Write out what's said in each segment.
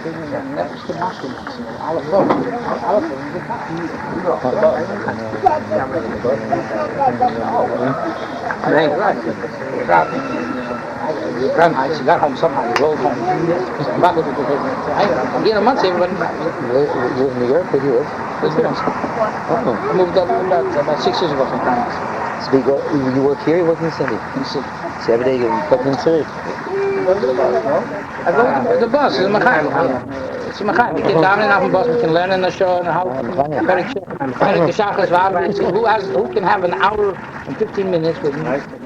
She got home somehow, he rolled home. Again, a month, everybody. You in New York? Where do you live? I moved up about 6 years ago from France. So you work here, you work in the city? In the city. So every day you work in the city? I go to the bus, it's a mechanic. It's a mechanic. You can down and up the bus, we can learn in the show and how who can have an hour and 15 minutes with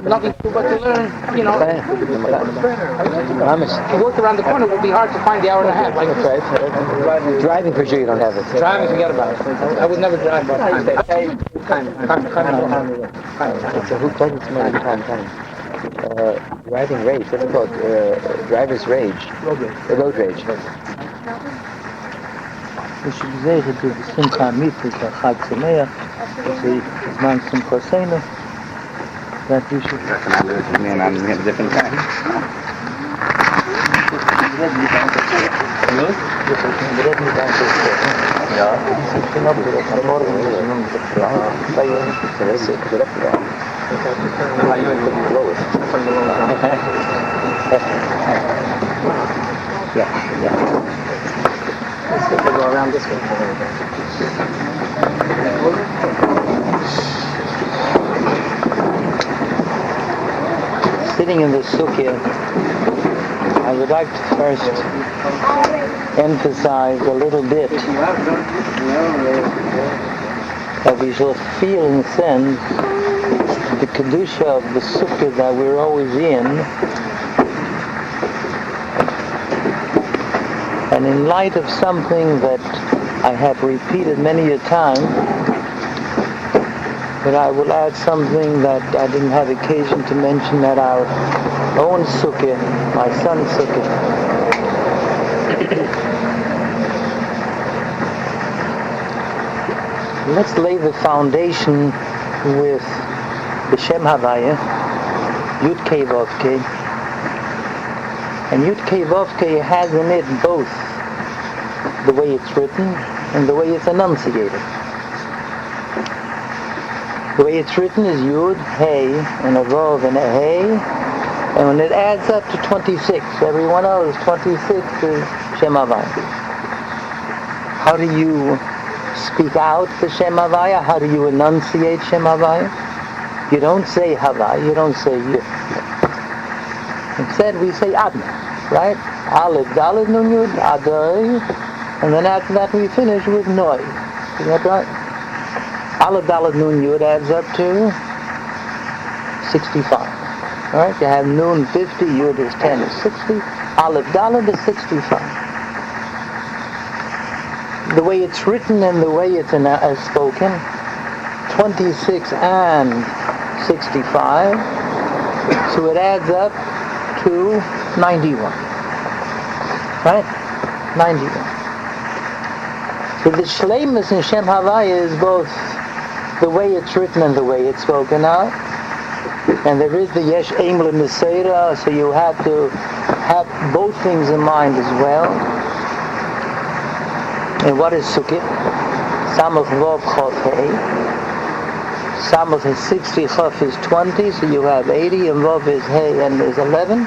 nothing to do but to learn, you know. If you worked around the corner, it would be hard to find the hour and a half. Like driving for sure you don't have it. Driving, forget about it. I would never drive by time. So who told you to make time? Driving rage, what's it called? Driver's rage. Road rage. ושבזה זה בשמחה אמיתית, החג שמח, זה זמן שמחתנו, that we should... different time. Let's see if I go around this way. Sitting in the sukkah, I would like to first emphasize a little bit that we shall feel and sense the kedusha of the sukkah that we're always in, and in light of something that I have repeated many a time, but I will add something that I didn't have occasion to mention at our own sukkah, my son's sukkah. Let's lay the foundation with the Shem Havaya, Yud Kei Vav Kei. And Yud Kei Vav Kei has in it both the way it's written and the way it's enunciated. The way it's written is Yud, Hey, and a Vav and a Hey, and when it adds up to 26, everyone knows 26 is Shem Havaya. How do you speak out the Shem Havaya? How do you enunciate Shem Havaya? You don't say Havaya, you don't say Yud. Instead we say Adna, right? Aleph, Dalet, Nun, Yud, Adai, and then after that we finish with Noi. Is that right? Aleph, Dalet, Nun, Yud adds up to 65. Alright, you have Nun 50, Yud is 10 is 60, Aleph, Dalet is 65. The way it's written and the way it's spoken, 26 and 65, so it adds up to 91. Right? 91. So the shleimus in Shem Havaya is both the way it's written and the way it's spoken out. And there is the Yesh Eim L'Meseira, so you have to have both things in mind as well. And what is Sukkah? Samach Vav Chof Hei. Samach is 60, Chof is 20, so you have 80, and Vav is Hey and is 11.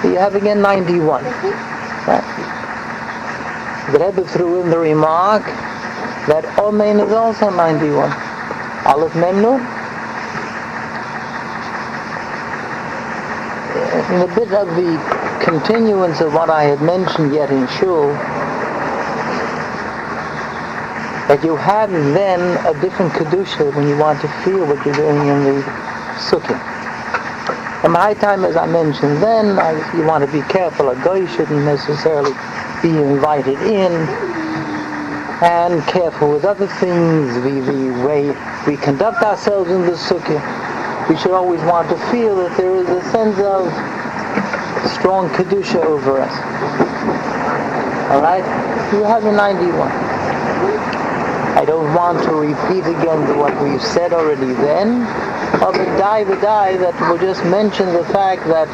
So you have again 91. Right? The Rebbe threw in the remark that Omein is also 91. Aleph Mem Nun. In a bit of the continuance of what I had mentioned yet in Shul, that you have then a different kedusha when you want to feel what you're doing in the sukkah. And my time, as I mentioned then, you want to be careful. A guy shouldn't necessarily be invited in, and careful with other things. The way we conduct ourselves in the sukkah, we should always want to feel that there is a sense of strong kedusha over us. All right, you have your 91. I don't want to repeat again what we've said already then, of the die that will just mention the fact that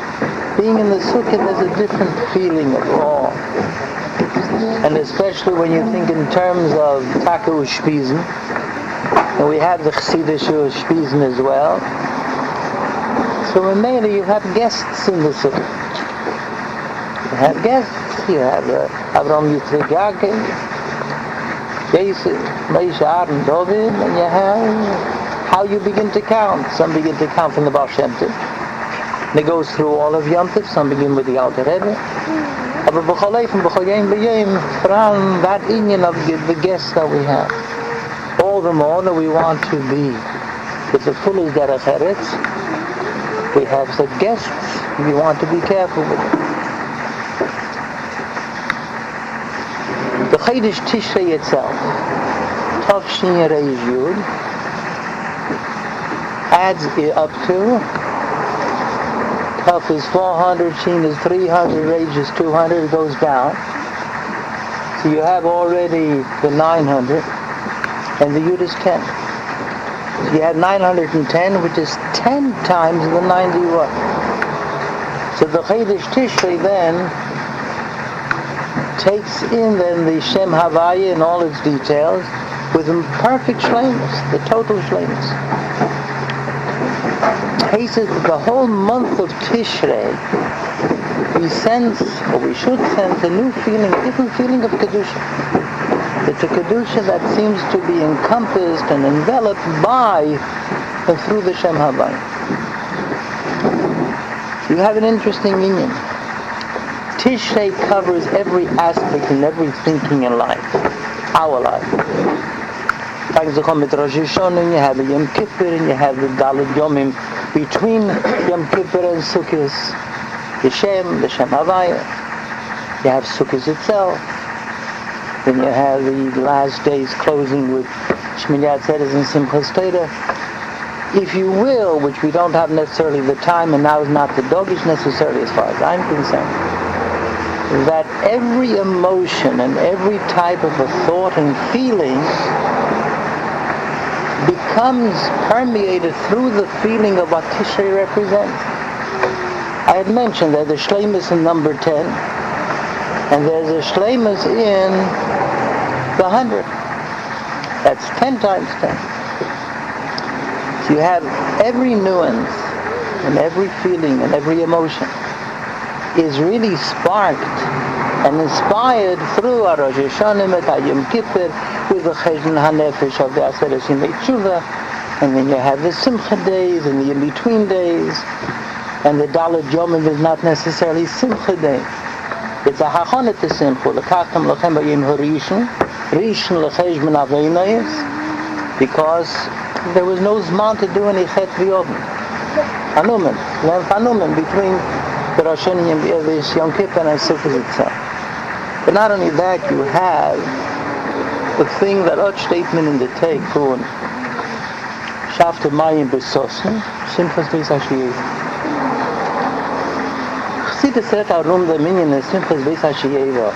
being in the sukkah there's a different feeling of awe. And especially when you think in terms of Taka Ushpizen, and we have the Chassidish Ushpizen as well. So in Mele you have guests in the sukkah. You have guests. You have Avram Yitzchak Yaakov, Moshe, Aaron, David, and you have how you begin to count. Some begin to count from the Baal Shem Tov. And it goes through all of Yom Tov. Some begin with the Alter Rebbe. Aber b'choleifim, b'choyim, b'yim, from that union of the guests that we have. All the more that we want to be with the fullest derech eretz. We have such guests, we want to be careful with them. The Chodesh Tishrei itself, Tov Shin Reish Yud, adds up to, Tov is 400, Shin is 300, Reish is 200, it goes down. So you have already the 900, and the Yud is 10. So you have 910, which is 10 times the 91. So the Chodesh Tishrei then takes in then the Shem Havaya in all its details with perfect shleimus, the total shleimus. He says that the whole month of Tishrei we sense, or we should sense, a new feeling, a different feeling of Kedusha. It's a Kedusha that seems to be encompassed and enveloped by and through the Shem Havaya. You have an interesting union. Tishrei covers every aspect and every thinking in life, our life. With Rosh Hashanah, you have the Yom Kippur, and you have the Dalet Yomim between Yom Kippur and Sukkot, the Shem Havaya. You have Sukkot itself. Then you have the last days closing with Shmini Atzeres and Simchas Torah. If you will, which we don't have necessarily the time, and now is not the dogish necessarily as far as I'm concerned, that every emotion and every type of a thought and feeling becomes permeated through the feeling of what Tishrei represents. I had mentioned that the shleimus in number 10, and there's a shleimus in the 100. That's 10 times 10. So you have every nuance and every feeling and every emotion is really sparked and inspired through a Rosh Hashanah and Yom Kippur with the Cheshbon HaNefesh of the Aseret Yemei Tshuva, and then you have the Simcha days and the in-between days, and the Dalet Yomim is not necessarily Simcha day. It's a Hachonah to Simcha. L'kachtam lachem b'yim harishon, rishon l'cheshbon aveinayis, because there was no zman to do any chet v'yovim. Hanuman, learn Hanuman between the Rosh Hashanah and Yom Kippur and Sukkot itself. But not only that, you have the thing that Ot statement in the Teik, Kuhn, Shafte Mayim Besossen, Simchas Beis Hashoeva. Chassidus said Arum the Minyan is Simchas Beis Hashoeva,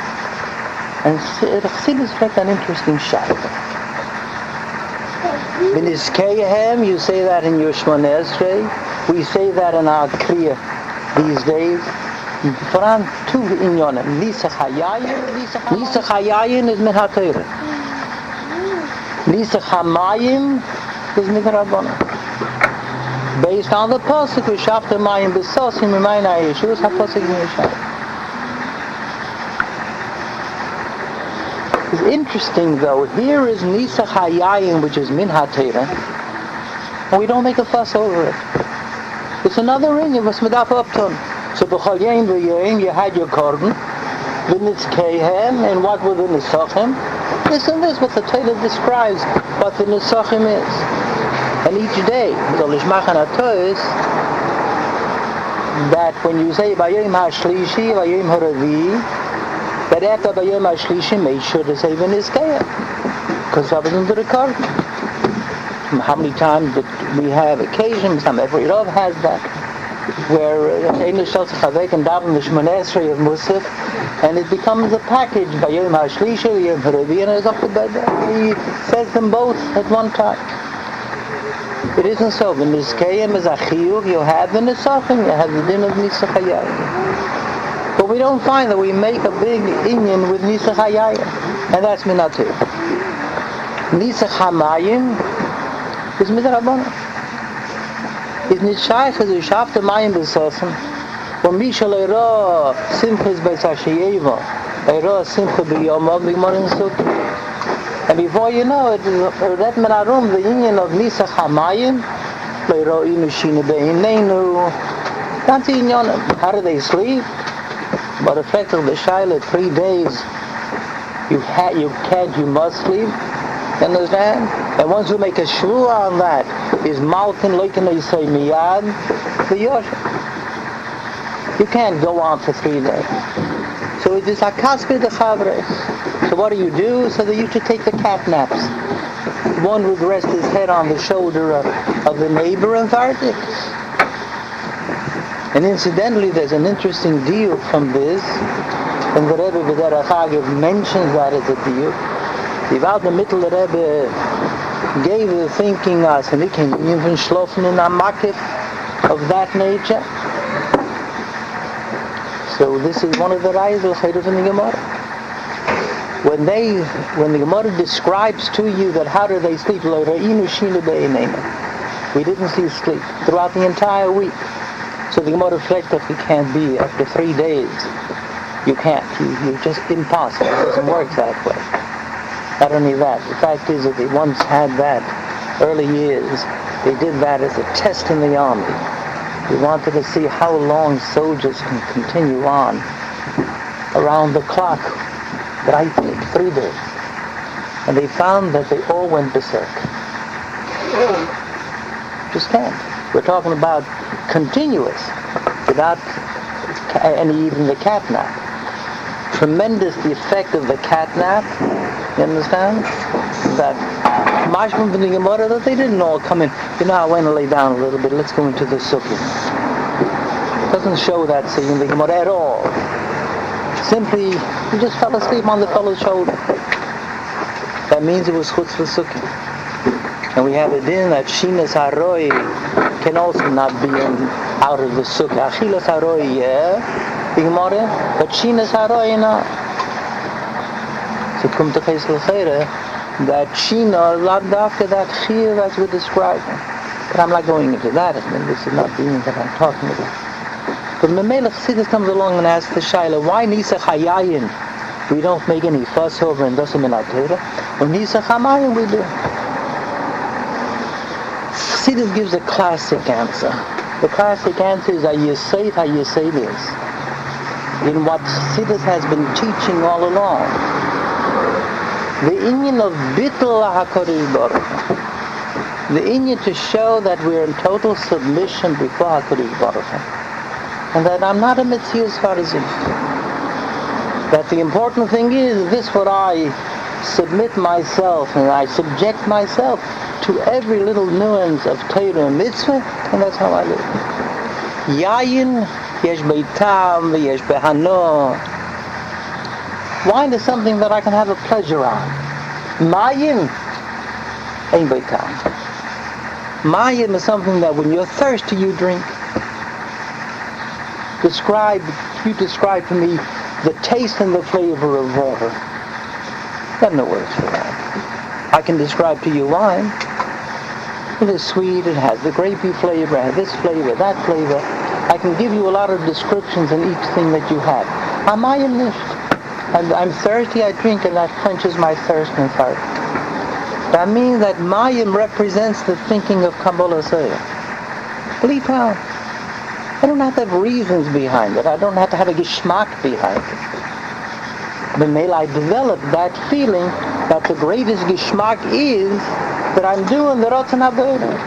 and Chassidus read an interesting shot. B'nizkeihem, you say that in your Shmoneh Esrei, we say that in our Kriya these days. Voran two inyonim. Nisach hayayin is min ha-Torah. Nisach hamayim is min ha-Rabbanan. Based on the pasuk, v'shafta mayim b'sosim v'mayim ha'yeshu, is ha-pasuk v'yeshu. It's interesting though, here is Nisach hayayin, which is min ha-Torah, and we don't make a fuss over it. It's another inyan, was medaf upton. So b'chol yom v'yom you had your korban, v'nitzkeihem, and what were the nisachim? This and this, what the Torah describes, what the nisachim is. And each day, that when you say v'yom ha'shlishi, v'yom ha'revi, that after v'yom ha'shlishi, make sure to say v'nitzkeihem, because that was in the korban. How many times that we have occasions, some every Rav has that, where English tells us they can daven the Shmoneh Esrei of Musaf, and it becomes a package by Yom HaShlishi, Yom HaRevi, and it's up to bed. He says them both at one time. It isn't so. The Nizkeyim is a chiyuv, you have the Nisachim, you have the din of Nisach Hayayim. But we don't find that we make a big inyan with Nisach HaYayin. And that's Minatir. Nisach HaMayim is Midrabanan. It's nicht scheich, as ich schaffte Mayim besossen, und Michel Eira Simchas Beis Hashoeva, Eira Simcha B'Yomov B'Gmorin Sukkah. And before you know it, that Menarum, the union of Nisach HaMayim, Eira Inu Shina Be'inenu, that's the union. How do they sleep? But effectively, the Shaila, 3 days, you must sleep. You understand? And once you make a shvua on that, is Malkin Leikin say Miyad the Yosha. You can't go on for 3 days. So it is Akaspe de Chavres. So what do? So that you should take the cat naps. One would rest his head on the shoulder of the neighbor and Vardik. And incidentally, there's an interesting deal from this, and the Rebbe B'derech Agev mentions that as a deal. Die Wald in the middle the Rebbe gave the thinking us, and he can even schlafen in a market of that nature. So this is one of the Rayas of the Gemara. When the Gemara describes to you that how do they sleep, we didn't see sleep throughout the entire week. So the Gemara reflects that we can't be after 3 days. You can't. You're just impossible. It doesn't work that way. Not only that, the fact is that they once had that early years. They did that as a test in the army. They wanted to see how long soldiers can continue on around the clock. Right, 3 days. And they found that they all went berserk. Just can't. We're talking about continuous, without any even the cat nap. Tremendous the effect of the cat nap. You understand? That Mashman from the Gemara, that they didn't all come in. You know, I went to lay down a little bit. Let's go into the sukkah. It doesn't show that scene in the Gemara at all. Simply, he just fell asleep on the fellow's shoulder. That means it was chutz for sukkah. And we have a din that Shinas Haroi can also not be out of the sukkah. Achilas Haroi, yeah, the Gemara, but Shinas Haroi, no. So it comes to Herschel that Shina, after that Chiyah as we're describing. But I'm not going into that, and this is not the thing that I'm talking about. But Memele Chassidus comes along and asks the Shaila, why Nisach HaYayin? We don't make any fuss over and doesn't mean our Torah. Well, Nisach HaMayim we do. Chassidus gives a classic answer. The classic answer is Hayeseit Hayeseides. In what Chassidus has been teaching all along. The inyan of Bittul HaKadosh Baruch Hu. The inyan to show that we're in total submission before HaKadosh Baruch Hu. And that I'm not a Metzius Pharisee. That the important thing is this what I submit myself and I subject myself to every little nuance of Torah and Mitzvah, and that's how I live. Yayin yesh beitam v'yesh behano. Wine is something that I can have a pleasure on. Mayim ain't beitam. Mayim is something that when you're thirsty you drink. You describe to me the taste and the flavor of water. I have no words for that. I can describe to you wine. It is sweet, it has the grapey flavor, it has this flavor, that flavor. I can give you a lot of descriptions in each thing that you have. Amayim nicht. I'm thirsty, I drink, and that quenches my thirst and thirst. That means that Mayim represents the thinking of Kabbalah Sayah. Believe how? I don't have to have reasons behind it. I don't have to have a geschmack behind it. But may I develop that feeling that the greatest geschmack is that I'm doing the Ratzon HaBorei.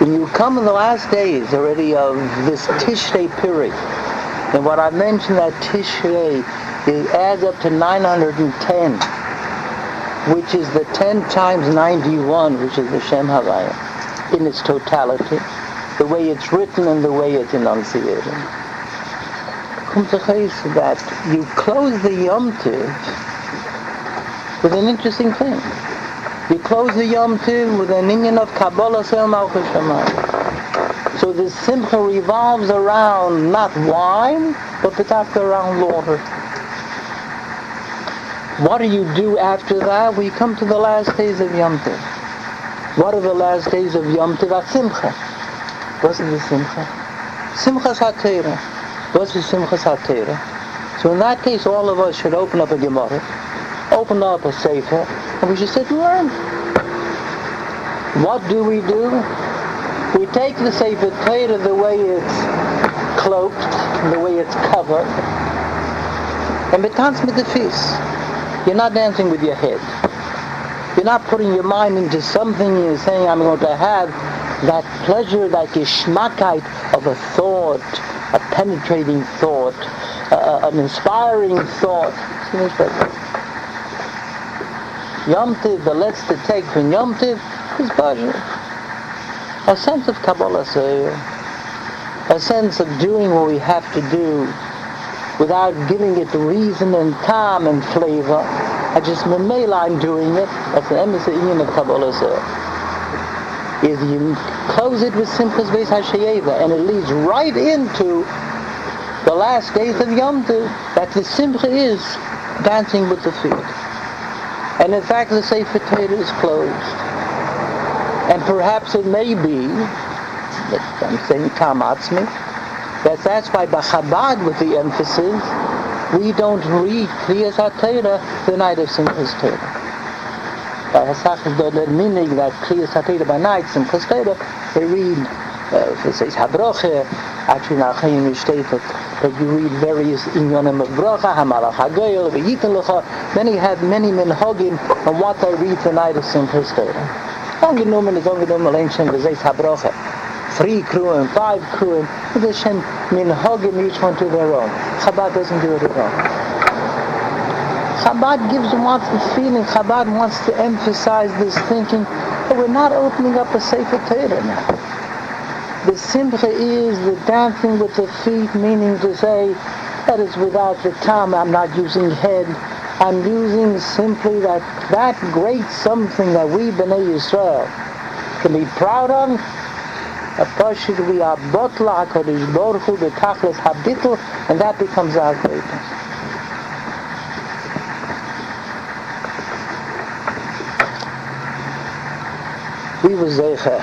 When you come in the last days already of this Tishrei period, and what I mentioned that Tishrei, it adds up to 910, which is the 10 times 91, which is the Shem Havaya, in its totality. The way it's written and the way it's enunciated. Comes the case that you close the Yom Tov with an interesting thing. You close the Yom Tov with an inyan of Kabbalah Sel Malchus Shamayim. So the simcha revolves around not wine, but around water. What do you do after that? We come to the last days of Yom Tov. What are the last days of Yom Tov? Simcha. What's the Simcha? Simchas HaTorah. What's the Simchas HaTorah? So in that case, all of us should open up a Gemara, open up a Sefer, and we should sit and learn. What do? We take the Sefer Torah the way it's cloaked, the way it's covered, and we dance with the feast. You're not dancing with your head. You're not putting your mind into something. You're saying, I'm going to have that pleasure, that geschmackheit of a thought, a penetrating thought, an inspiring thought. Yom Tov, the letzte take from Yom Tov is pleasure. A sense of Kabbalah, a sense of doing what we have to do without giving it reason and time and flavor. I just memela, I'm doing it. That's the embassy of Kabbalah, is you close it with Simchas Beis Hashoeva, and it leads right into the last days of Yom Tov, that the Simcha is dancing with the feet. And in fact, the Sefer Torah is closed. And perhaps it may be, I'm saying Tam Atzmi, that's why by Chabad, with the emphasis, we don't read Kriyas HaTorah the night of Simchas Torah. By Hasachas the meaning that Kriyas HaTorah by night, Simchas Torah, they read, if it says Habroche, actually now Chayim Yishtetut, that you read various Inyonim of Brocha, Hamalach HaGoyel, V'yitin Lecha, many have many minhagim on what they read the night of Simchas Torah. Angenommen is angenommen, Lein Shem V'zeis Habroche. 3 kruim, 5 kruim, there's Shem minhagim, each one to their own. Chabad doesn't do it at all. Chabad wants the feeling, Chabad wants to emphasize this thinking, but we're not opening up a Sefer Torah now. The Simcha is the dancing with the feet, meaning to say, that is without the time, I'm not using head, I'm using simply that great something that we B'nai Yisrael can be proud of. A Pashut, we are Botla HaKadosh Baruch Hu B'Tachlis Habitl, and that becomes our greatness. We were Zeicha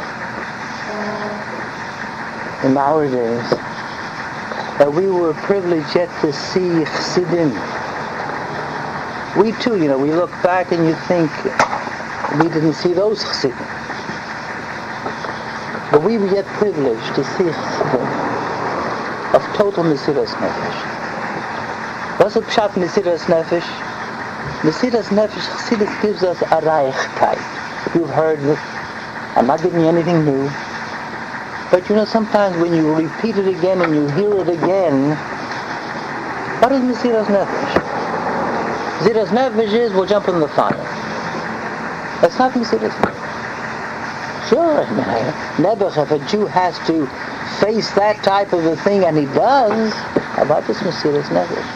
in our days that we were privileged yet to see Chassidim. We too, we look back and you think we didn't see those Chassidim. But we were yet privileged to see Chassidim of total Mesiras Nefesh. What's the Pshat Mesiras Nefesh? Mesiras Nefesh, Chassidus gives us a Reichkeit. You've heard this. I'm not giving you anything new. But sometimes when you repeat it again and you hear it again, what is Mesiras Nefesh? Mesiras Nefesh is, we'll jump in the fire. That's not Mesiras Nefesh. Sure, Nebuch, if a Jew has to face that type of a thing, and he does, how about this Mesiras Nefesh?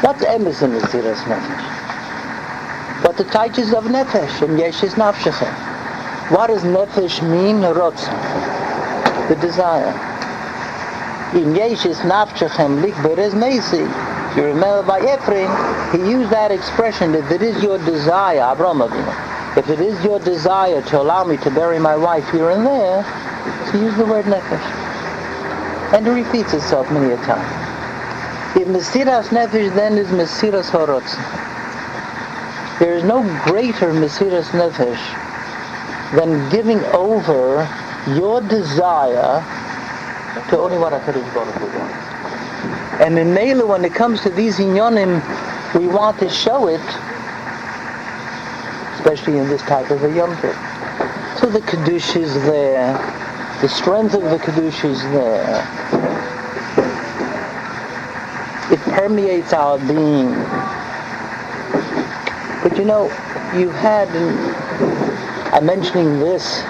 What's emes in Mesiras Nefesh? But the titles of Nefesh, and Yeshis Nafshechem. What does Nefesh mean? Rotzen, the desire. In Yeshis Nafshechem Likberes Monsey. If you remember by Ephraim, he used that expression, if it is your desire, Abraham Avinu, if it is your desire to allow me to bury my wife here and there, to use the word Nefesh. And it repeats itself many a time. If Mesiras Nefesh then is Mesiras Horotzen. There is no greater Mesiras Nefesh than giving over your desire to only what HaKadosh Baruch Hu wants. And in Mela, when it comes to these inyonim, we want to show it, especially in this type of a Yom Tov. So the Kiddush is there, the strength of the Kiddush is there. It permeates our being. But you had, I'm mentioning this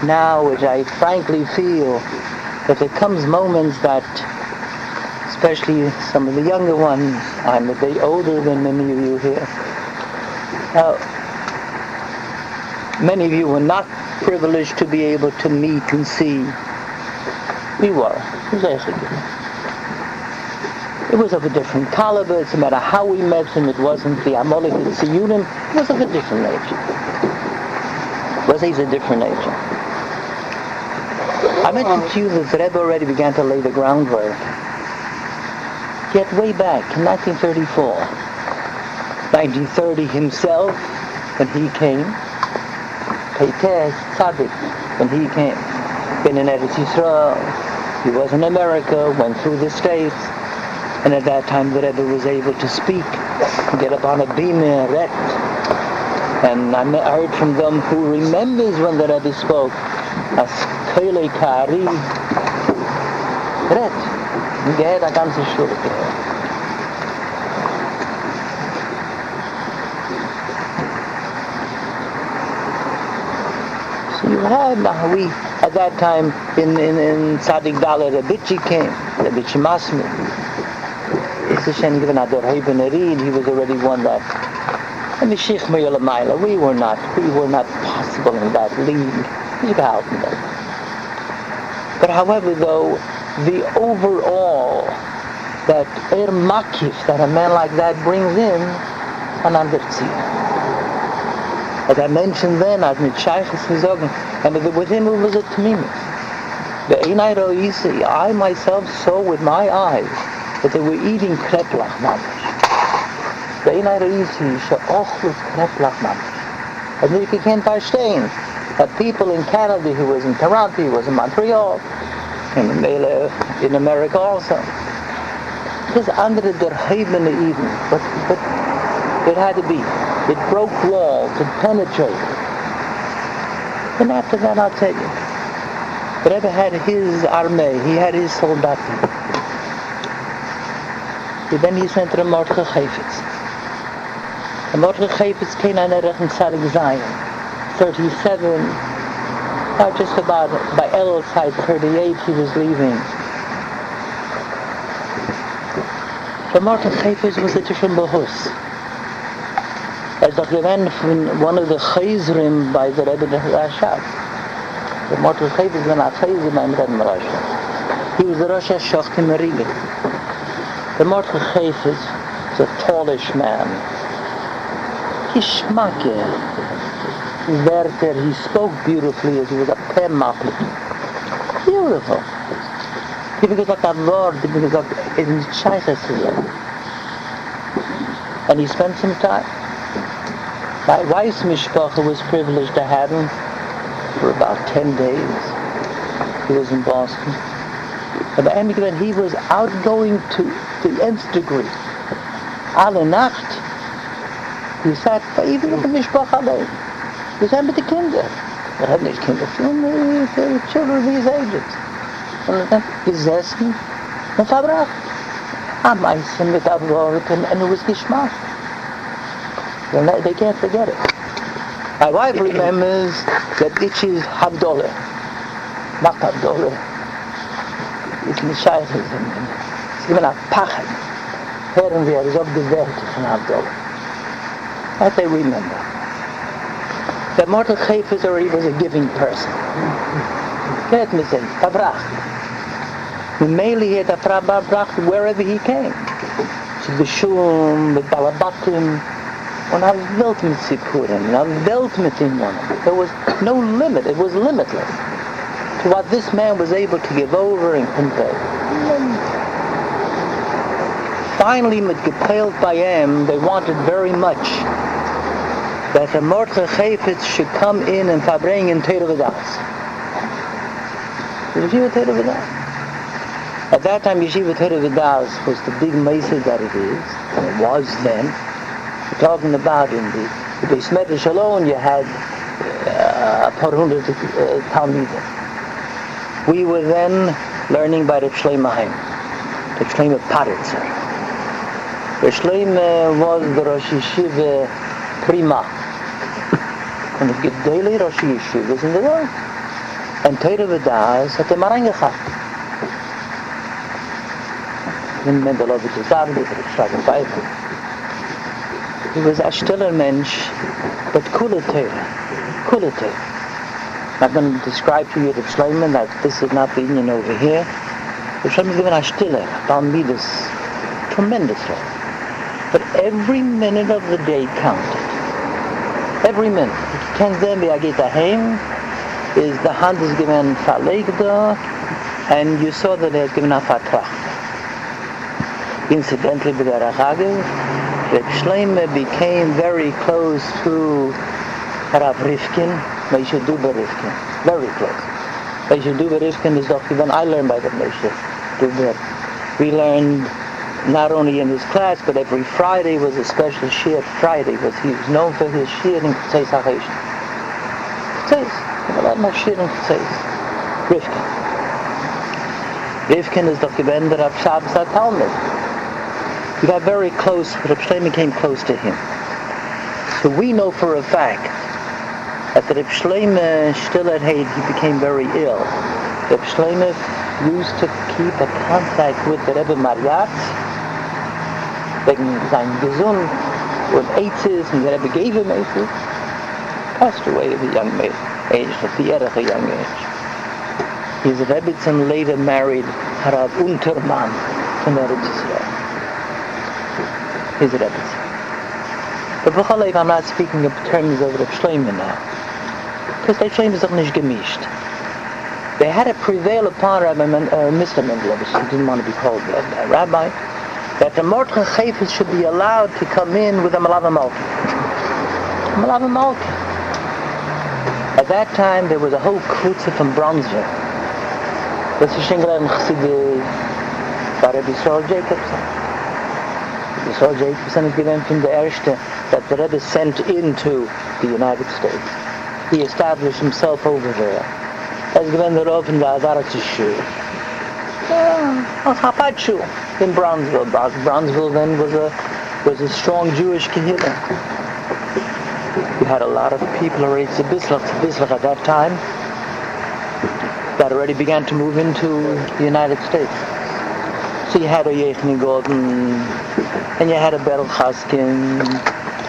now, which I frankly feel that there comes moments that, especially some of the younger ones, I'm a bit older than many of you here. Now, many of you were not privileged to be able to meet and see He was Eichel. It was of a different caliber. It's no matter how we met him, it wasn't the Amolik Tziyunim. It was of a different nature. He's a different nature. I mentioned to you that the Rebbe already began to lay the groundwork. Yet way back in 1934, 1930 himself, when he came, Peter Tzaddik, when he came, been in Eretz Yisrael, he was in America, went through the States, and at that time the Rebbe was able to speak, get up on a bima, ret. And I heard from them who remembers when the Rebbe spoke, as Kele Kari, ret. Und gehört eine ganze Schule. So you had, we, at that time, in Tzadik Dalet, Rabbi came, Rabbi Masmi. It's a shame given Ador Haben Erid, he was already one that, and the Sheikh Mayala Maila, we were not possible in that league. You can help me there. But however, though, the overall, that makif that a man like that brings in, an underziehen. As I mentioned then, I've mit Sheiches gesagt, and with him it was a tmimus. The Einai Roisi, I myself saw with my eyes that they were eating kreplach mamish. The Einai Roisi, she'ochlus kreplach mamish. And you can't verstehen that people in Canada, he was in Toronto, he was in Montreal, in America also. This under the Haben even, but it had to be. It broke walls, it penetrated. And after that, I'll tell you, the Rebbe had his army, he had his soldati. And then he sent to the Mordechai Chayfetz. The Mordechai Chayfetz came on Erech Tzadik Zion, 37. Now just about by El's side, 38, he was leaving. The Mordechai Chayfetz was a different bahus. As the event from one of the Chayzrim by the Rebbe Rashab. The Mordechai Chayfetz was not Chayzrim by the Rebbe Rashab. He was the Rosh Hashachtim Merigah. The Mordechai Chayfetz was a tallish man. Kishmake. Werther, he spoke beautifully as he was a pen-mapping. Beautiful. He began like a word, he began like in Sheiches. And he spent some time. My wife's mishpacha was privileged to have him for about 10 days. He was in Boston. And when he was outgoing to the nth degree. Alle Nacht. He sat, even with the mishpacha alone. We said with the kinder. We had nicht kinder, the children of these ages. Und dann gesessen und verbracht. Am meisten mit der Wort and it was Geschmack. They can't forget it. My wife remembers that it is Havdolah. Not Havdolah. It's nicht Scheiches. Es gibt eine Pachet. Hören wir, es ist aufgewertet von Havdolah. That they remember. That Mordechai Chayfetz already was a giving person. Let me say, verbracht. Mainly he had verbracht wherever he came. To the Shul, with Balabatim, and I built mit Sippurim, and I built mit Inyanim. There was no limit, it was limitless to what this man was able to give over and convey. Finally, mit Gepeilt Bayam, they wanted very much that the Mordechai Chayfetz should come in and farbrengs in Teira V'das. Yeshiva Teira V'das. At that time, Yeshiva Teira V'das was the big mesa that it is, and it was then. We're talking about in the Beis Medrash alone, you had a paar hundred Talmidim. We were then learning by the Shlomo Haim, the Shlomo Paritzer. The Shlomo was the Rosh Yeshiva Prima. And the Gedele Rosh Yeshivas in the world. And Teira V'das hat reingehabt. In Mendelovitch Zardi, the Shragen Bible. He was a stiller Mensch, but cooler Teira. I'm going to describe to you the Shlomo that this is not the Indian over here. The Shlomo is given a stille, down Midas, tremendously. But every minute of the day counted. Every minute. You can't then be, I get daheim, is the hand is given verlegda, and you saw that they had given a vertracht. Incidentally, with the Rachagev, the Shlomo became very close to Rav Rifkin, Moshe Duber Rifkin, very close. Moshe Duber Rifkin is doch even I learned by the Moshe Duber. We learned not only in his class, but every Friday was a special shiur Friday, because he was known for his shiur in K'tzeis HaChesed. K'tzeis, a lot of shiur in K'tzeis. Rifkin. Rifkin is doch gewend der Rav Shabbos HaTalmud. He got very close, Reb Shlomo came close to him. So we know for a fact that Reb Shlomo still at Heid, he became very ill. Reb Shlomo used to keep a contact with the Rebbe Mariatz, wegen sein Gesund und Eitzes, and the Rebbe gave him Eitzes. Passed away at a young age, at the erige young age. His Rebbetzin later married Harav Unterman from Eretz Yisrael. His Rebbetzin. But b'chalev, I'm not speaking in terms of Reb Shlomo now. Because Reb Shlomo is doch nicht gemischt. They had to prevail upon Mr. Mendelowitz, he didn't want to be called a rabbi, that the Mordechai Chayfetz should be allowed to come in with a Malava Malki. Malava Malki. At that time, there was a whole klutze from Bronzeville. Das ist schon gerade ein Chassid by Rabbi Yisrael Jacobson. Yisrael Jacobson is given from the Erste that the Rebbe sent into the United States. He established himself over there. As given the Rav in the Azarat's shul. Chabad shul in Bronzeville. Bronzeville then was a strong Jewish kehillah. You had a lot of people already Tzibislach at that time that already began to move into the United States. So you had a Yechni Golden, and you had a Berel Chaskin,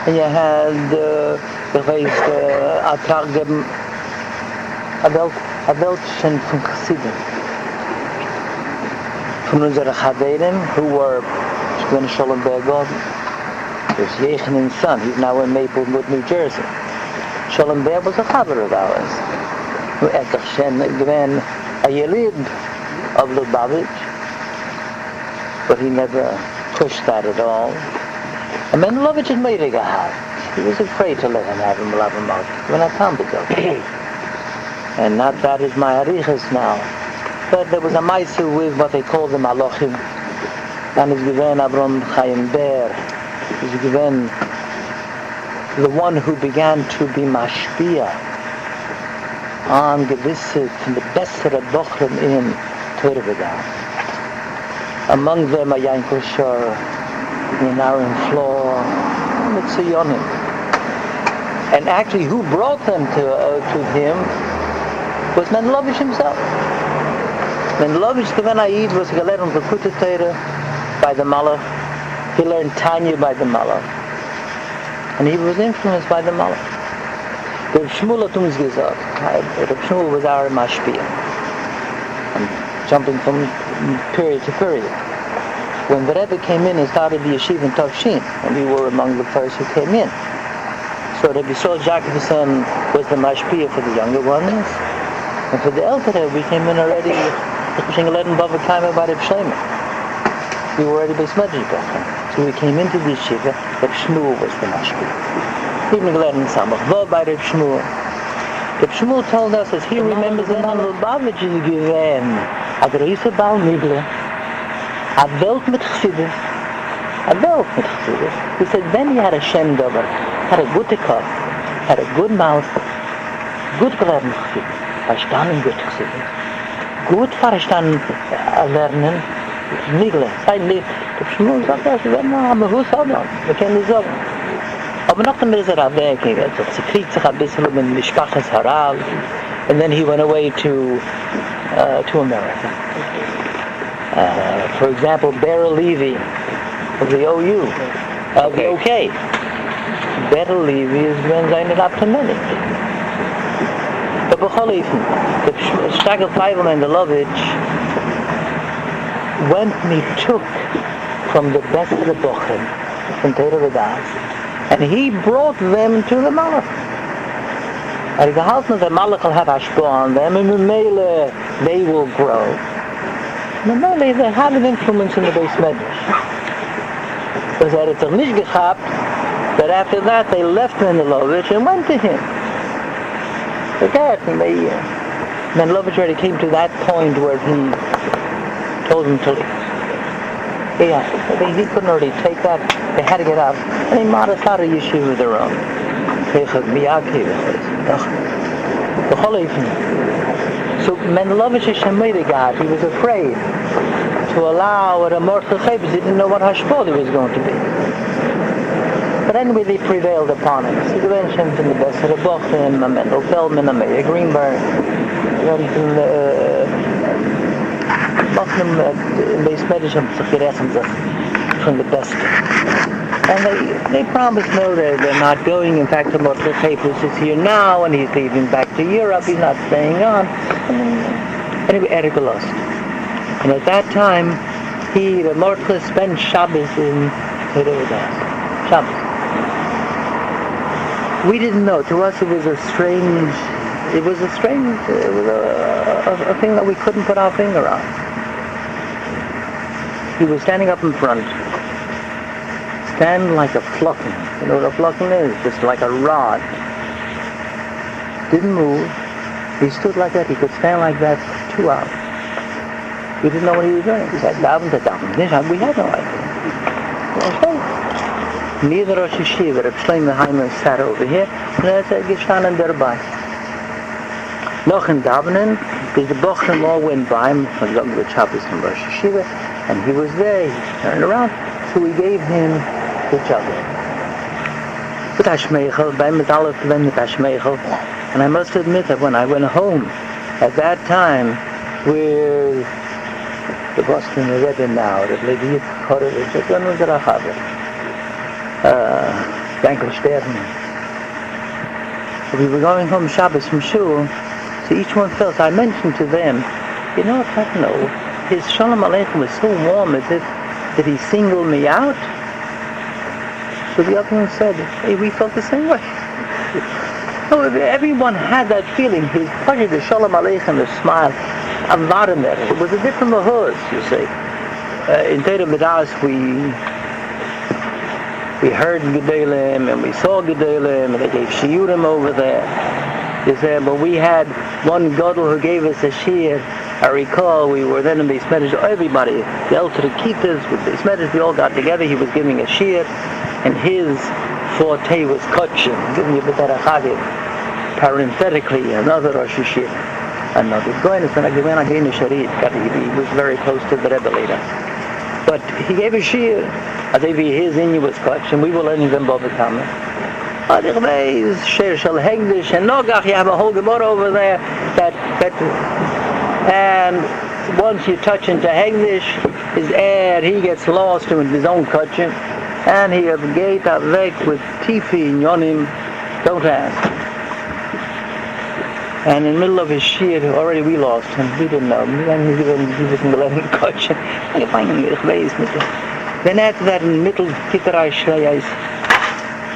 and you had a Weltchen from Chassidim, from unsere Chaverim, who were Shven Sholem Golden. There's Yechanin's son, he's now in Maplewood, New Jersey. Sholem Ber was a Chaver of ours. Who had a Yelid of Lubavitch, but he never pushed that at all. And Mendelovitch had made a gehad. He was afraid to let him have him love him out. When I found it okay. And not that is my arichas now. But there was a meiser with what they call the Malochim. And it's given Avram Chaim Ber. It's given the one who began to be mashpia on gewisse from the bessere Bochum in Tervedan. Among them a Yankel Shor, in Aaron Floor, Mitziyonim. And actually who brought them to him was Mendelovitch himself. Mendelovitch, the Venayid, was gelehrt on the Kutetera by the Malach. He learned Tanya by the Malach. And he was influenced by the Malach. Reb Shmuel hat uns gesagt, Reb Shmuel was our mashpia. I'm jumping from period to period. When the Rebbe came in and started the yeshiva in Tavshin, and we were among the first who came in. So Rabbi Yisrael Jacobson was the mashpia for the younger ones, and for the elder we came in already, pushing 11 Bava Kaima by Reb Shlomo. We were already by Smedjibach. So we came into the yeshiva, Reb Shmuel was the mashpia. Even Glenn Samach, by Reb Shmuel. Reb Shmuel told us, as he remembers the man Lubavitch is given, a große Balmigle, a Welt mit Chassidus, He said, then he had a Shem Dover, had a good cup, had a good mouth, good gelernt Chassidus, verstanden gut Chassidus, gut verstanden lernen, Nigle, sein Lied. Reb Shmuel sagt, das ist immer am Hussadon, wir kennen das auch. Aber noch einmal ist weg, sie kriegt sich ein bisschen mit Mishpachas Harav, and then he went away to America. For example, Beryl Levy of the OU, the OK. Beryl Levy is when signed up to many. But B'cholefen, the Shtagel Feivel and the Lovitch went and he took from the best of the Bochum, from Teda V'das, and he brought them to the Malach. Gehalten, the Malach will have Ashpo on them, and Mele, they will grow. Mele, they had an influence in the Beis Medrash. Because had it nicht gehabt, that after that they left Mendelovich and went to him. Okay, Mendelovich already came to that point where he told him to leave. He couldn't already take that. They had to get out. And he modest out of yeshiva of their own. So Mendelovich is Shemedi God. He was afraid to allow a Mordechai Chayvus. He didn't know what Hashpoda was going to be. But anyway, they prevailed upon him. So they mentioned in the best of the book, and Mendel Feldman, and Meir Greenberg, Beis Medrash from the best. And they promised no, they're not going. In fact, the Mordechai Chayvus is here now, and he's leaving back to Europe. He's not staying on. Anyway, Eric lost. And at that time, the Mordechai spent Shabbos in Shabbos. We didn't know. To us, it was a thing that we couldn't put our finger on. He was standing up in front, stand like a flocking. You know what a flocking is? Just like a rod. Didn't move. He stood like that. He could stand like that for 2 hours. We didn't know what he was doing. He said, daven. We had no idea. Neither Rosh Hashiva, Reb Shlomo Heimer sat over here, and I said, gestanden dabei. Noch in Davenen, because the Bochum all went by him, from the Shabbos from Rosh Hashiva, and he was there. He turned around, so we gave him the Shabbos. With Hashmeichel, by Medalef, then with Hashmeichel, and I must admit that when I went home, at that time, with the Boston Rebbe now, the Levi Korovich, the one was the Rachaber. Dankel Sterben. So we were going home Shabbos from Shul, so each one felt, I mentioned to them, you know what, I don't know, his Shalom Aleichem was so warm as if, did he single me out? So the other one said, hey, we felt the same way. No, everyone had that feeling, his pleasure, the Shalom Aleichem, the smile, Avadamer. It was a different mahuz, you see. In Teda Midas, we heard Gedalim and we saw Gedalim and they gave Shiurim over there. You said, but we had one Gadol who gave us a Shiur. I recall we were then in Beis Medrash, everybody, the El Kitas with Beis Medrash, we all got together. He was giving a Shiur and his forte was Kutchin, giving you B'Terach Chagid. Parenthetically, another Rosh Hashiva. Another Goynus, and he was very close to the Rebbe later. But he gave a Shiur. As if his inyan was clutch, and we were letting them both come. Herschel, Hegdish, and Nogach, you have a whole Gemara over there, and once you touch into Hegdish, his air, he gets lost in his own kutchin, and he have gate avek with Tifi and Yonim, don't ask. And in the middle of his Shiur, already we lost him, we didn't know him, and he wasn't letting kutchin. I find him with Beis. Then after that, in the middle, Kitterai Shreyais,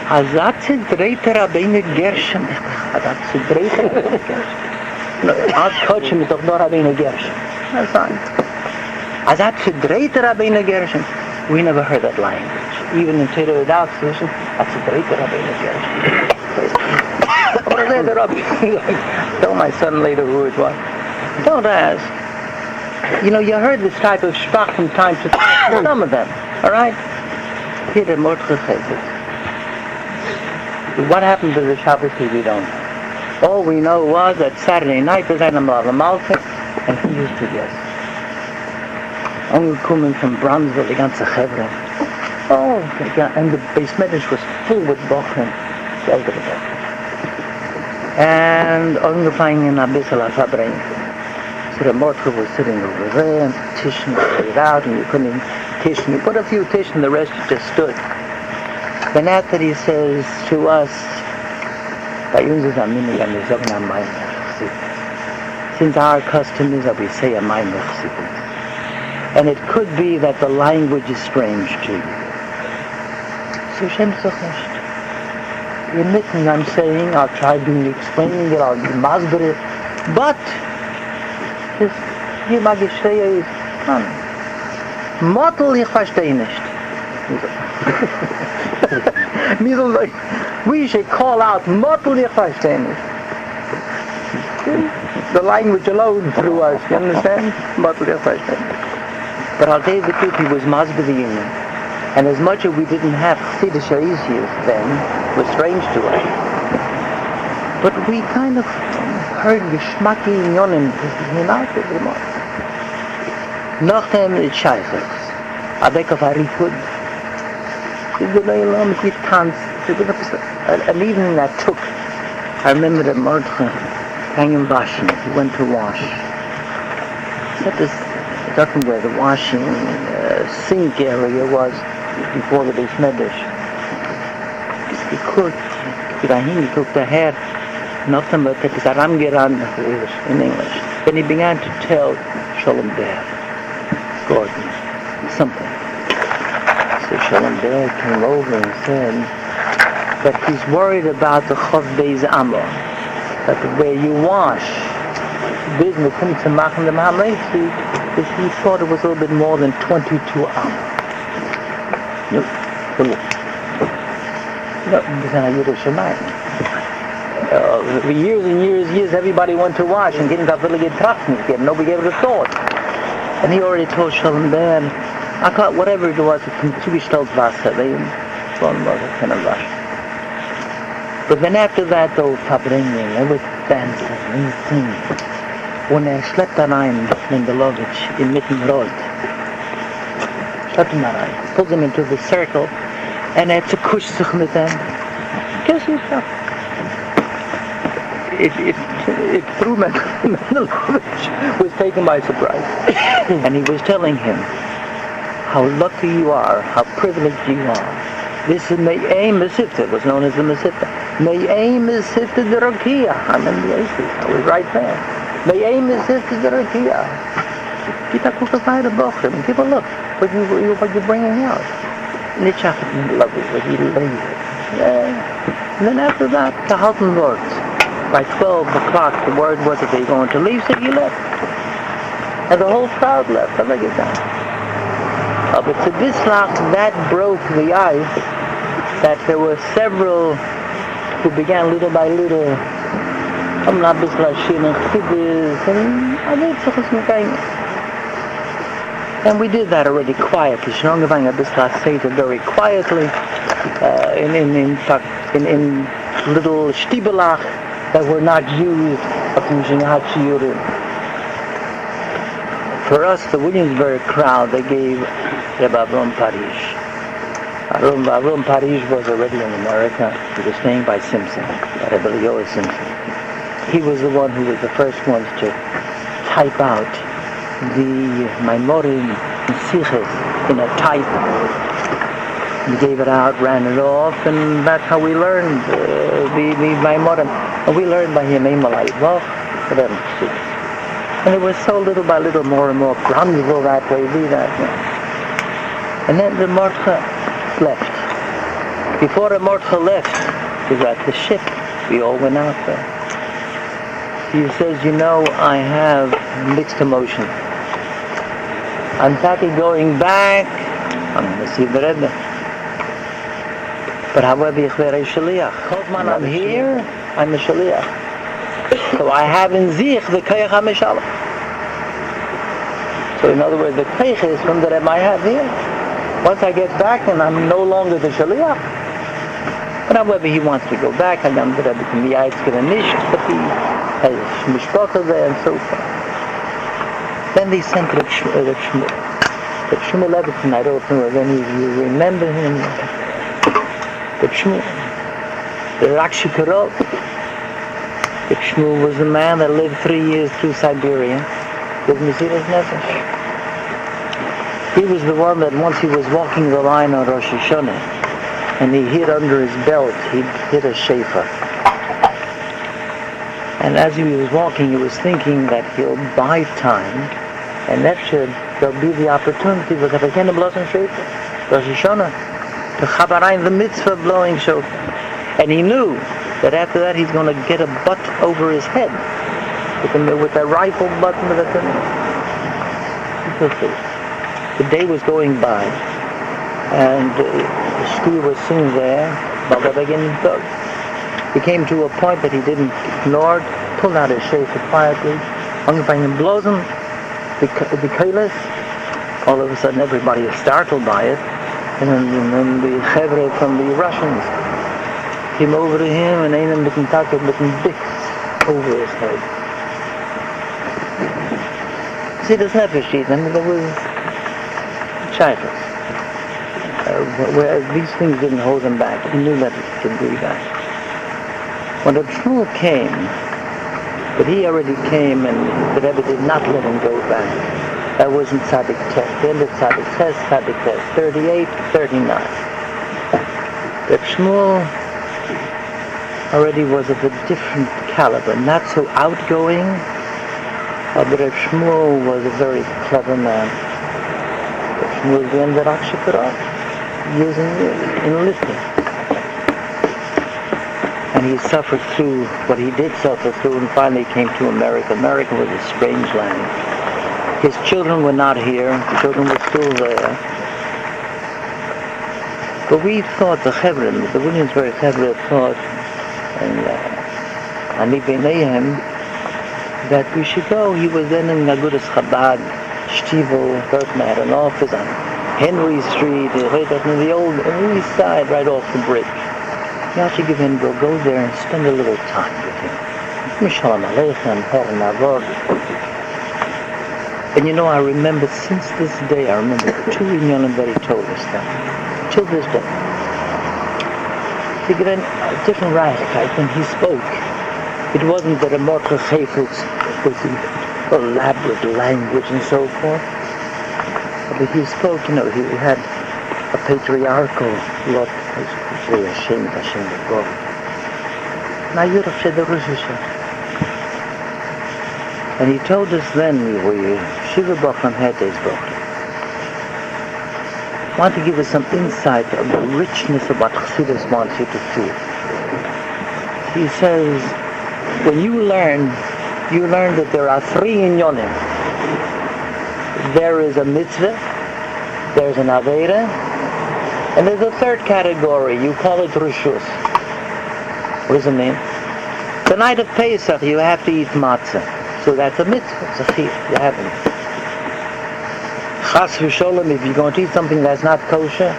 Azatze dreiter Rabbeinu Gershom. Azatze dreiter Rabbeinu Gershom. No, Az Kotchem is doch nur Rabbeinu Gershom. That's fine. Azatze dreiter Rabbeinu Gershom. We never heard that language. Even in Teda without solution, Azatze dreiter Rabbeinu Gershom. What is that, Rabbi? Tell my son later who it was. Don't ask. You know, you heard this type of sprach from time to time, some of them. All right? Here, the Mordechai Chayvus. What happened to the Shabbos, we don't know. All we know was that Saturday night was Einam Malka, and he used to guess. Angekommen from Bronzeville, the ganze Chevre. Oh, and the Beis Medrash was full with Bochum, the elder Bochum. And angefangen in a bissel a farbrengs. So the Mordechai was sitting over there, and Tishon was laid out, and you couldn't even Tishon. You put a few Tishon, the rest just stood. Then after he says to us, bei uns ist am Minig an der Sogen am Meister. Since our custom is that we say a Maimer Chassidus. And it could be that the language is strange to you. So Shem Sochest. Admitting I'm saying, I'll try doing explaining it, I'll be masber it, but hier mag ich stehen, Mottel, ich verstehe nicht. We should call out, Mottel, ich verstehe nicht. The language alone through us, you understand? Mottel, ich verstehe nicht. But I'll tell you the truth, he was masber the union. And as much as we didn't have Chassidus issues then, was strange to us. But we kind of heard Geschmacki in Yonim, hinaus every month. Nachdem it Sheiches, Adek of Arikud, an evening that took, I remember that Mordechai hanging washing, he went to wash. Said this, talking where the washing sink area was, before the Beis Medrash. He took the hair, nothing but it is Aramgeran in English. Then he began to tell Shalom Bear, Gordon, something. So Shalom Bear came over and said that he's worried about the Chav Beis Amor, that where you wash, business comes to machen the Mahamesi, he thought it was a little bit more than 22 Amor. No, for years and years, everybody went to wash and didn't have really good trachnik. Nobody gave it a thought. And he already told Shalom Ben, I got whatever it was, it can zugestellt Wasser. They kind of wash. But then after that, though, farbrengs, er wird dancing and singing. Und schleppt da rein in the luggage, inmitten Rot. Pulls him into the circle, and it's a kush sich mit them. Guess yourself. It threw Mendelovich was taken by surprise. And he was telling him how lucky you are, how privileged you are. This is Me'ei Mesivta, was known as the Mesivta. Me'ei Mesivta de Rakia. I'm in the Aces. I was right there. Me'ei Mesivta de Rakia. Get a cook of the bochum and give a look. What you're bringing out. And it's lovely, what he lays it. Yeah. And then after that, the Halton Lord. By 12 o'clock, the word was that they were going to leave, so he left. And the whole crowd left. How did I get down? But to this lock, that broke the ice, that there were several who began little by little, and we did that already quietly. Very quietly, in little stiebelach that were not used. For us, the Williamsburg crowd, they gave Rabbi Parish. Arum Parish was already in America. He was staying by Simpson, Rabbi Simpson. He was the one who was the first ones to type out the Maimorim and Simchas in a type. He gave it out, ran it off, and that's how we learned the Maimorim. And we learned by him, and it was so little by little, more and more grumble that way, do that. And then the Mordechai left. Before the Mordechai left, we were at the ship. We all went out there. He says, I have mixed emotions. I'm thinking going back. I'm going to see the Rebbe. But however, I'm here. I'm a shaliach. So I have in zich the koyach ha-mishalach. So in other words, the koyach is from the Rebbe I have here. Once I get back and I'm no longer the shaliach. But however, he wants to go back, I got the Rebbe to me, it's going to nish, but he has mishpachah there and so forth. Then they sent Reb Shmuel Levitin, I wrote him, then you remember him, Reb Shmuel, the Rakshi Karol. Reb Shmuel was a man that lived 3 years through Siberia with Mesiras Nefesh. He was the one that once he was walking the line on Rosh Hashanah and he hid under his belt, he hid a shefa. And as he was walking, he was thinking that he'll buy time, and that there'll be the opportunity with a beginner blossom shofar, Rosh Hashanah, to chabarain the mitzvah of blowing shofar. And he knew that after that he's going to get a butt over his head with a rifle butt. The day was going by, and the ski was soon there. He came to a point that he didn't ignore it, pulled out his shofar quietly, angefangen him blosen, the keiles. All of a sudden everybody is startled by it, and then the chevre from the Russians came over to him and einem mit dem bix over his head. See, there's never sheet, I mean, there was childless. Where these things didn't hold him back. He knew that he could do that. When the Shmuel came, but he already came and the Rebbe did not let him go back. That was in Tzadik Test. The end of Tzadik Test, 38, 39. But Shmuel already was of a different caliber, not so outgoing, but Shmuel was a very clever man. Shmuel began the Rakshikara, years and years, in listening. And he suffered through what he did suffer through, and finally came to America. America was a strange land. His children were not here. The children were still there. But we thought, the Williamsburg Chevron thought, and Ani B'neihem, that we should go. He was then in Agudas Chabad, Shtivel, Burton had an office on Henry Street, right up in the old east side, right off the bridge. You have to give him, go there and spend a little time with him. Mishalom Aleichem, Her Navod. And you know, I remember since this day, I remember the two inyanim that he told us that. Till this day. He got a different Reichkeit when he spoke. It wasn't that a mortal chayfetz was elaborate language and so forth. But he spoke, you know, he had a patriarchal lot. And he told us then, Shiva Bachman had his book. I want to give us some insight of the richness of what Chassidus wants you to feel. He says, when you learn that there are three inyonim. There is a mitzvah, there's an avera, and there's a third category. You call it rishus. What does it mean? The night of Pesach, you have to eat matzah. So that's a mitzvah, it's a chiyuv, you have it. Chas v'sholem, if you're going to eat something that's not kosher,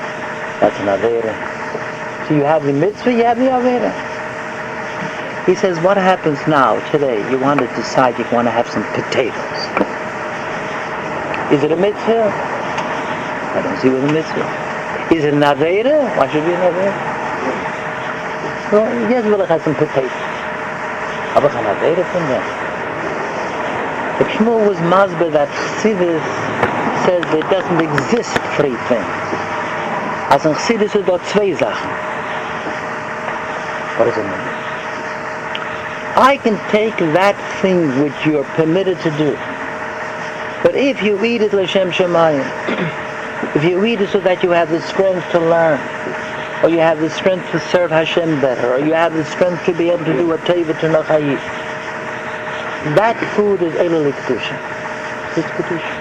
that's an avera. So you have the mitzvah, you have the avera. He says, what happens now, today? You want to decide you want to have some potatoes. Is it a mitzvah? I don't see what a mitzvah. Is it an avera? Why should it be an avera? Well, yes, we'll have some potatoes. Aber an avera from them. But Shmuel was masber that Chassidus says it doesn't exist three things. As in Chassidus is dort zwei Sachen. What does it mean? I can take that thing which you're permitted to do. But if you eat it l'shem shemayim, if you eat it so that you have the strength to learn, or you have the strength to serve Hashem better, or you have the strength to be able to do a teva to nachayit, that food is elul kedusha. It's kedusha.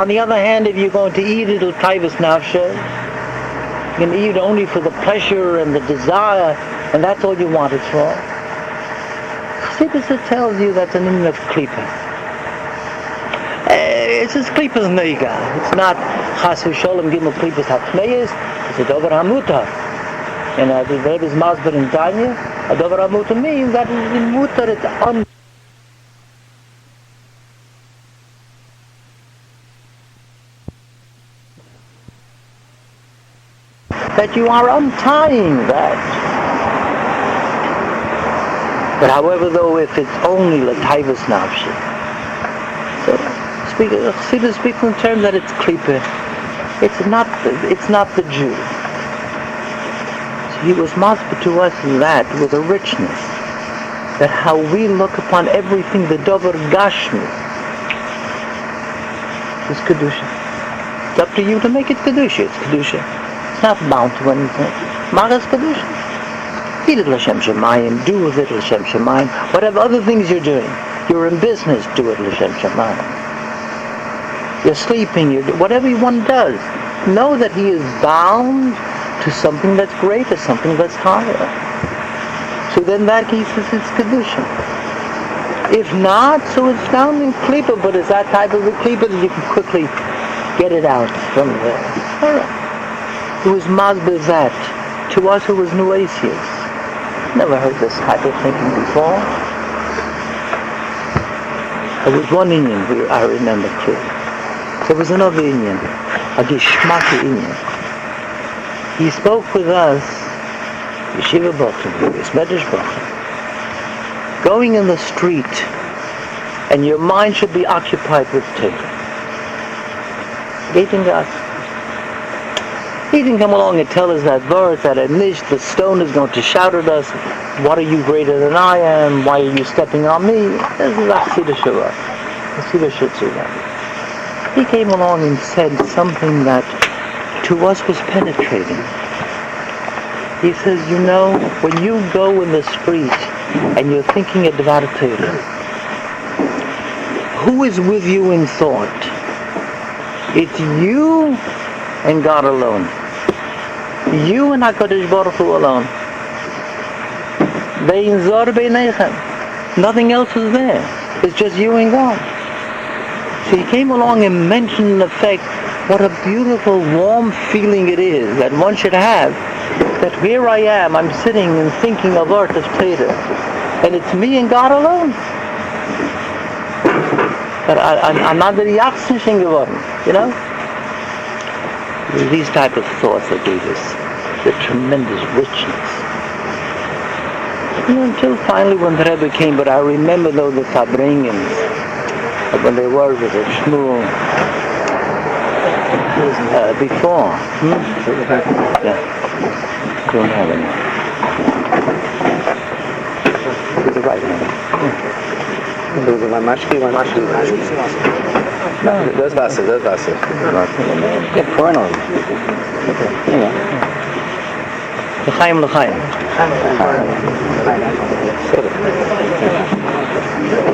On the other hand, if you're going to eat it l'tayvus nafshe, you can eat it only for the pleasure and the desire, and that's all you want it for. Chassidus tells you that's an inyan of klipa. It's a klipa's neiga. It's not chas v'sholem gimel klipa's hatmeyes. It's a dover hamuta. And the Rebbe's masber in Tanya, a dover hamuta means that in mutar it's that you are untying that. But however, though, if it's only l'tayvus nafshi, so Chassidus speaks in terms that it's klipa. It's not the Jew. So he was masber to us that with a richness. that how we look upon everything, the Dover Gashmi, is Kedusha. It's up to you to make it Kedusha. It's Kedusha. It's not bound to anything. Magas Kedusha. Eat it L'Shem Shemayim. Do with it L'Shem Shemayim. Whatever other things you're doing. You're in business, do it L'Shem Shemayim. You're sleeping, whatever one does. Know that he is bound to something that's greater, something that's higher. So then that case it's Kedusha. If not, so it's down in Klippa, but it's that type of a Klippa that you can quickly get it out from there. All right. It was Masbeh that to us who was Nuasius. Never heard this type of thinking before. There was one Indian I remember clearly. There was another Indian, a Gishmaki Indian. He spoke with us, Yeshiva Bochum, Medrash Bochum, going in the street, and your mind should be occupied with Torah. Gating us. He didn't come along and tell us that verse, that the stone is going to shout at us, what are you greater than I am? Why are you stepping on me? This is Achsida Shuvah. Achsida Shuvah. He came along and said something that to us was penetrating. He says, you know, when you go in the street and you're thinking of Dvar Torah, who is with you in thought? It's you and God alone. You and HaKadosh Baruch Hu alone. Bein zor beinechem. Nothing else is there. It's just you and God. So he came along and mentioned in effect what a beautiful, warm feeling it is that one should have, that here I am, I'm sitting and thinking of Art of Torah, and it's me and God alone. But I'm not the Yachsnishin geworden, you know? These type of thoughts that gave us the tremendous richness. Until finally when the Rebbe came, but I remember though the farbrengs, when they were with the Shmuel before. Yeah. Don't have any. To the right hand. No, das Wasser. Get pouring on. L'chaim.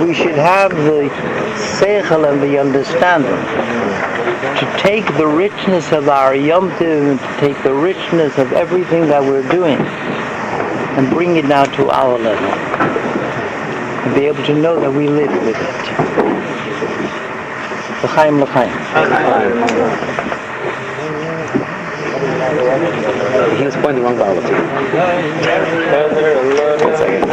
We should have the seichel and the understanding to take the richness of our Yom Tov and to take the richness of everything that we're doing and bring it down to our level and be able to know that we live with it. L'chaim. He was pointing the wrong bottle. 1 second.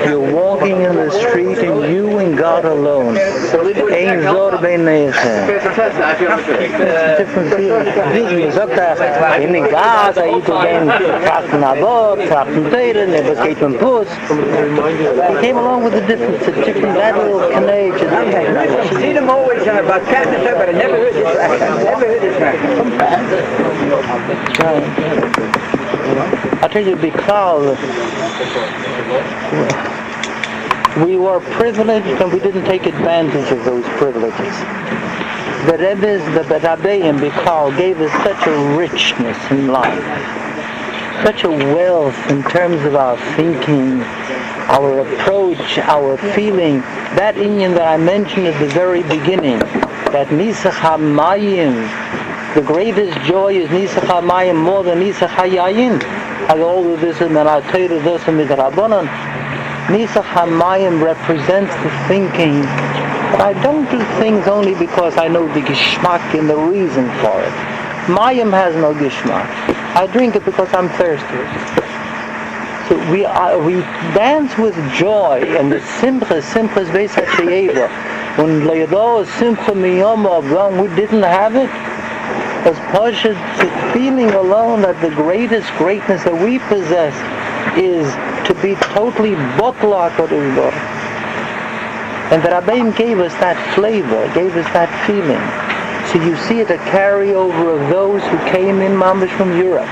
You're walking in the street and you and God alone. Ein zor beinechem. Different feeling. Wie sagt in den Gas, ich gehen trachten Abort, trachten Teilen, was geht mit Bus. He came along with a different lateral canage. You see them always about Catholic, but I never heard this man. I tell you, because we were privileged and we didn't take advantage of those privileges. The Rebbe's, the Rabbi and Bikal gave us such a richness in life, such a wealth in terms of our thinking, our approach, our feeling, that inyan that I mentioned at the very beginning, that Nisach HaMayim, the greatest joy is Nisach HaMayim more than Nisach HaYayin. As all of this is Menatayr, this is Midrabanan. Nisach HaMayim represents the thinking. But I don't do things only because I know the geschmack and the reason for it. Mayim has no geschmack. I drink it because I'm thirsty. So we dance with joy, and the Simchas Beis Hashoeva. When Leilo Simcha Miyom Avram, we didn't have it. As Pasha, the feeling alone that the greatest greatness that we possess is to be totally botlak or and the Rabbi gave us that flavor, gave us that feeling. So you see it a carryover of those who came in Mamish from Europe.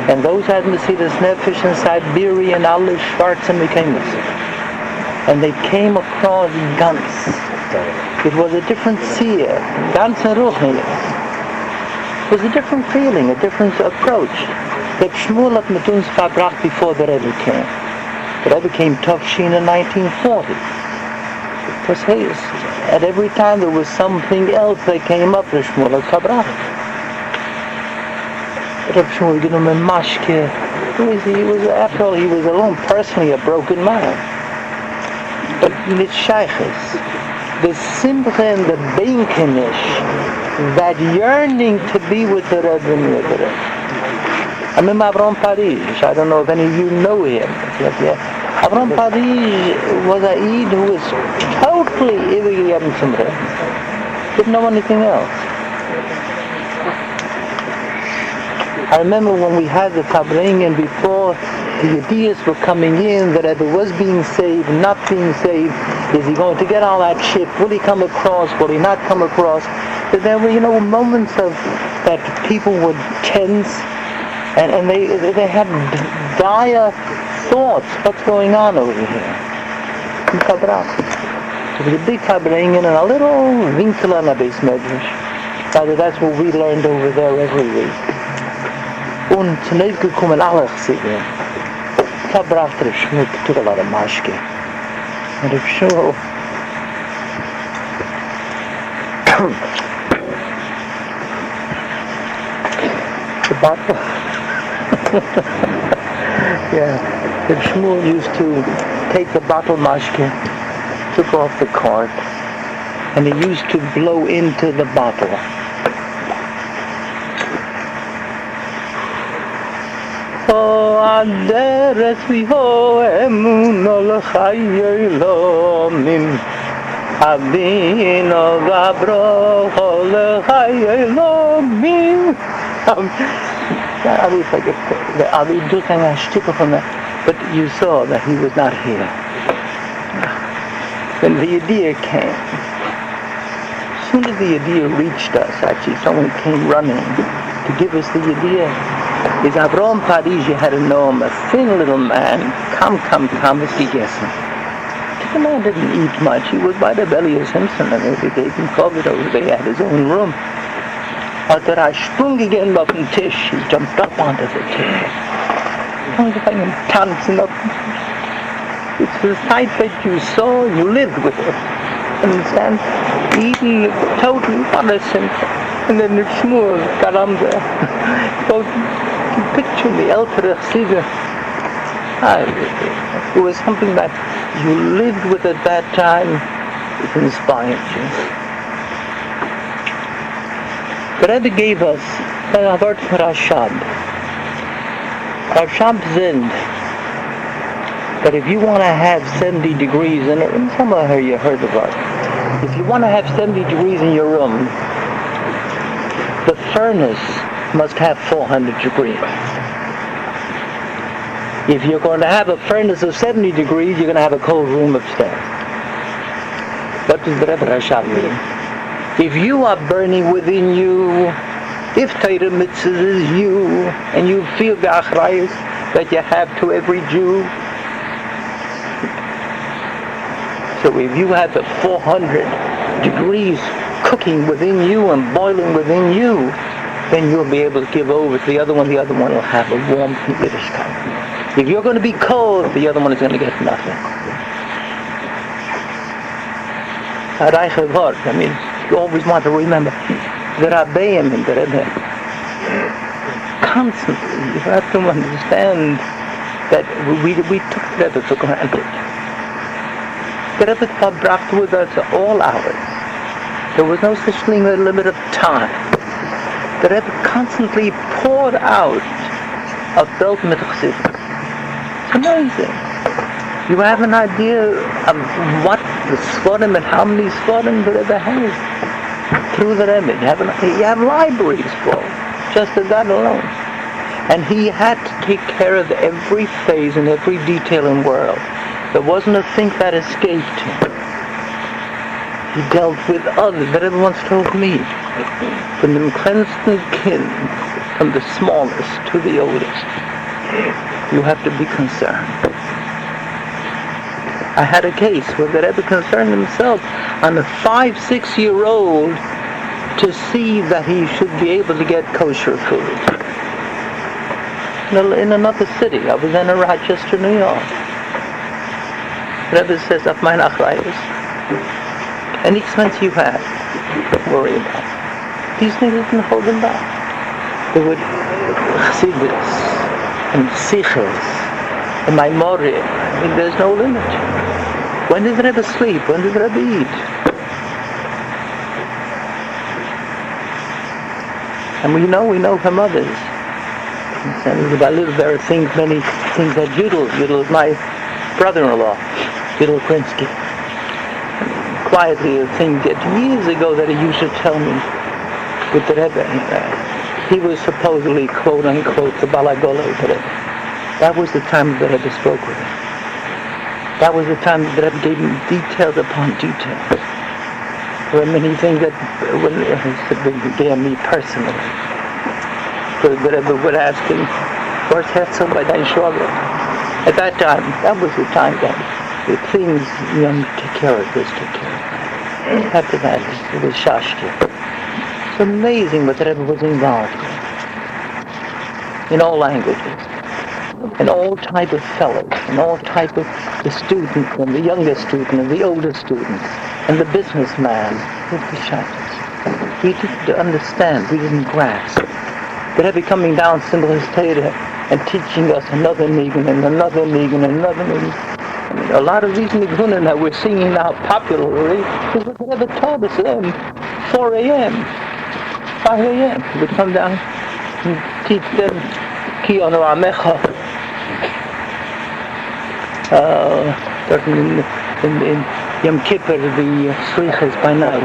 And those had Mesidas Nefesh in Siberia and Alish Schwarz and Mekanis. And they came across Gans. It was a different seer, Gans and Ruchnias. It was a different feeling, a different approach. The Shmuel hat mit uns verbracht before the Rebbe came. The Rebbe came Tovshin in 1940. Because at every time there was something else that came up, the Shmuel hat verbracht. Reb Shmuel genommen Mashke. He was, after all, he was alone, personally a broken man. But mit Sheiches, the Simcha and the Benkenish, that yearning to be with the Rebbe and the Rebbe. I remember Avram Parish. I don't know if any of you know him. Avram Parish was a Eid who was totally übergegeben zum Rebbe. Didn't know anything else. I remember when we had the farbrengs before the ideas were coming in, that Rebbe was being saved, not being saved. Is he going to get on that ship? Will he come across? Will he not come across? But there were, moments of that people were tense, and they had dire thoughts. What's going on over here? So there was a big farbrengs and a little winkel on a Beis Medrash. That's what we learned over there every week. Und zunächst gekommen alle Chsidim. Verbracht Reb Shmuel, took a lot of mashke. And Reb Shmuel, the bottle. Yeah, Reb Shmuel used to take the bottle mashke, took off the cork, and he used to blow into the bottle. Aderes viho emuno l'chayi lomim Avino v'abrocho l'chayi lomim I wish I could do a shtickle from that, but you saw that he was not here. When the idea came, as soon as the idea reached us, actually someone came running to give us the idea. Is Avram Parish had to know him, a thin little man, come, is gegessen. The man didn't eat much. He was by the belly of Simpson, and they gave him covered over there. He had his own room. Hat sprung again auf den Tisch. He jumped up onto the table. And he tanzen up. It's the sight that you saw, you lived with it. Understand? Eating totally innocent. And then the Shmuel got on there. So, picture the ältere Chsidim. It was something that you lived with at that time. It inspired you. The Rebbe gave us a word for Rashab. Rashab said that if you want to have 70 degrees in it, and some of you heard about it, if you want to have 70 degrees in your room, the furnace must have 400 degrees. If you're going to have a furnace of 70 degrees, you're going to have a cold room upstairs. What does the Rebbe Rashab mean? If you are burning within you, if Torah mitzvah is you, and you feel the achrayus that you have to every Jew, so if you have the 400 degrees cooking within you and boiling within you, then you'll be able to give over to the other one will have a warm Yiddishkeit. If you're going to be cold, the other one is going to get nothing. A reiche word. I mean, you always want to remember the Rabbi and the Rebbe. Constantly, you have to understand that we took the Rebbe for granted. The Rebbe verbracht with us all hours. There was no such thing as a limit of time. The Rebbe constantly poured out of Belt mit Chassidus. It's amazing. You have an idea of what the Svarim and how many Svarim the Rebbe has through the Rebbe. You have libraries full, just of that alone. And he had to take care of every phase and every detail in the world. There wasn't a thing that escaped him. He dealt with others. The Rebbe once told me, from the cleansed kin, from the smallest to the oldest, you have to be concerned. I had a case where the Rebbe concerned himself on a 5-6-year-old to see that he should be able to get kosher food. In another city. I was in Rochester, New York. The Rebbe says, "Of mine achrayus, any expense you have, don't worry about it." These things didn't hold him back. They would chassidus and Simchas and Maimorim. I mean, there's no limit. When does the Rebbe sleep? When does the Rebbe eat? And we know from others. And there are things, many things that Yudel is my brother-in-law, Yudel Krinsky. Quietly, a thing that years ago that he used to tell me with the Rebbe. He was supposedly, quote unquote, the Balagola of the Rebbe. That was the time the Rebbe spoke with him. That was the time the Rebbe gave him details upon details. There were many things that when he gave me personally. The Rebbe would ask him, "Where's Herschel by dein Schwager?" At that time, that was the time that the things young took care of this, took care of that. After that, it was Shashki. It's amazing what the Rebbe was involved in all languages, in all type of fellows, in all type of the student, and the younger student, and the older student, and the businessman with the shadows. We didn't understand, we didn't grasp. The Rebbe coming down Simchas Torah and teaching us another nigun and another nigun and another nigun. I mean, a lot of these nigunim that we're singing now popularly is what the Rebbe taught us then. 4 a.m., 5 a.m. He would come down and teach them Ki Onu Amecha. In Yom Kippur, the Slichas by night.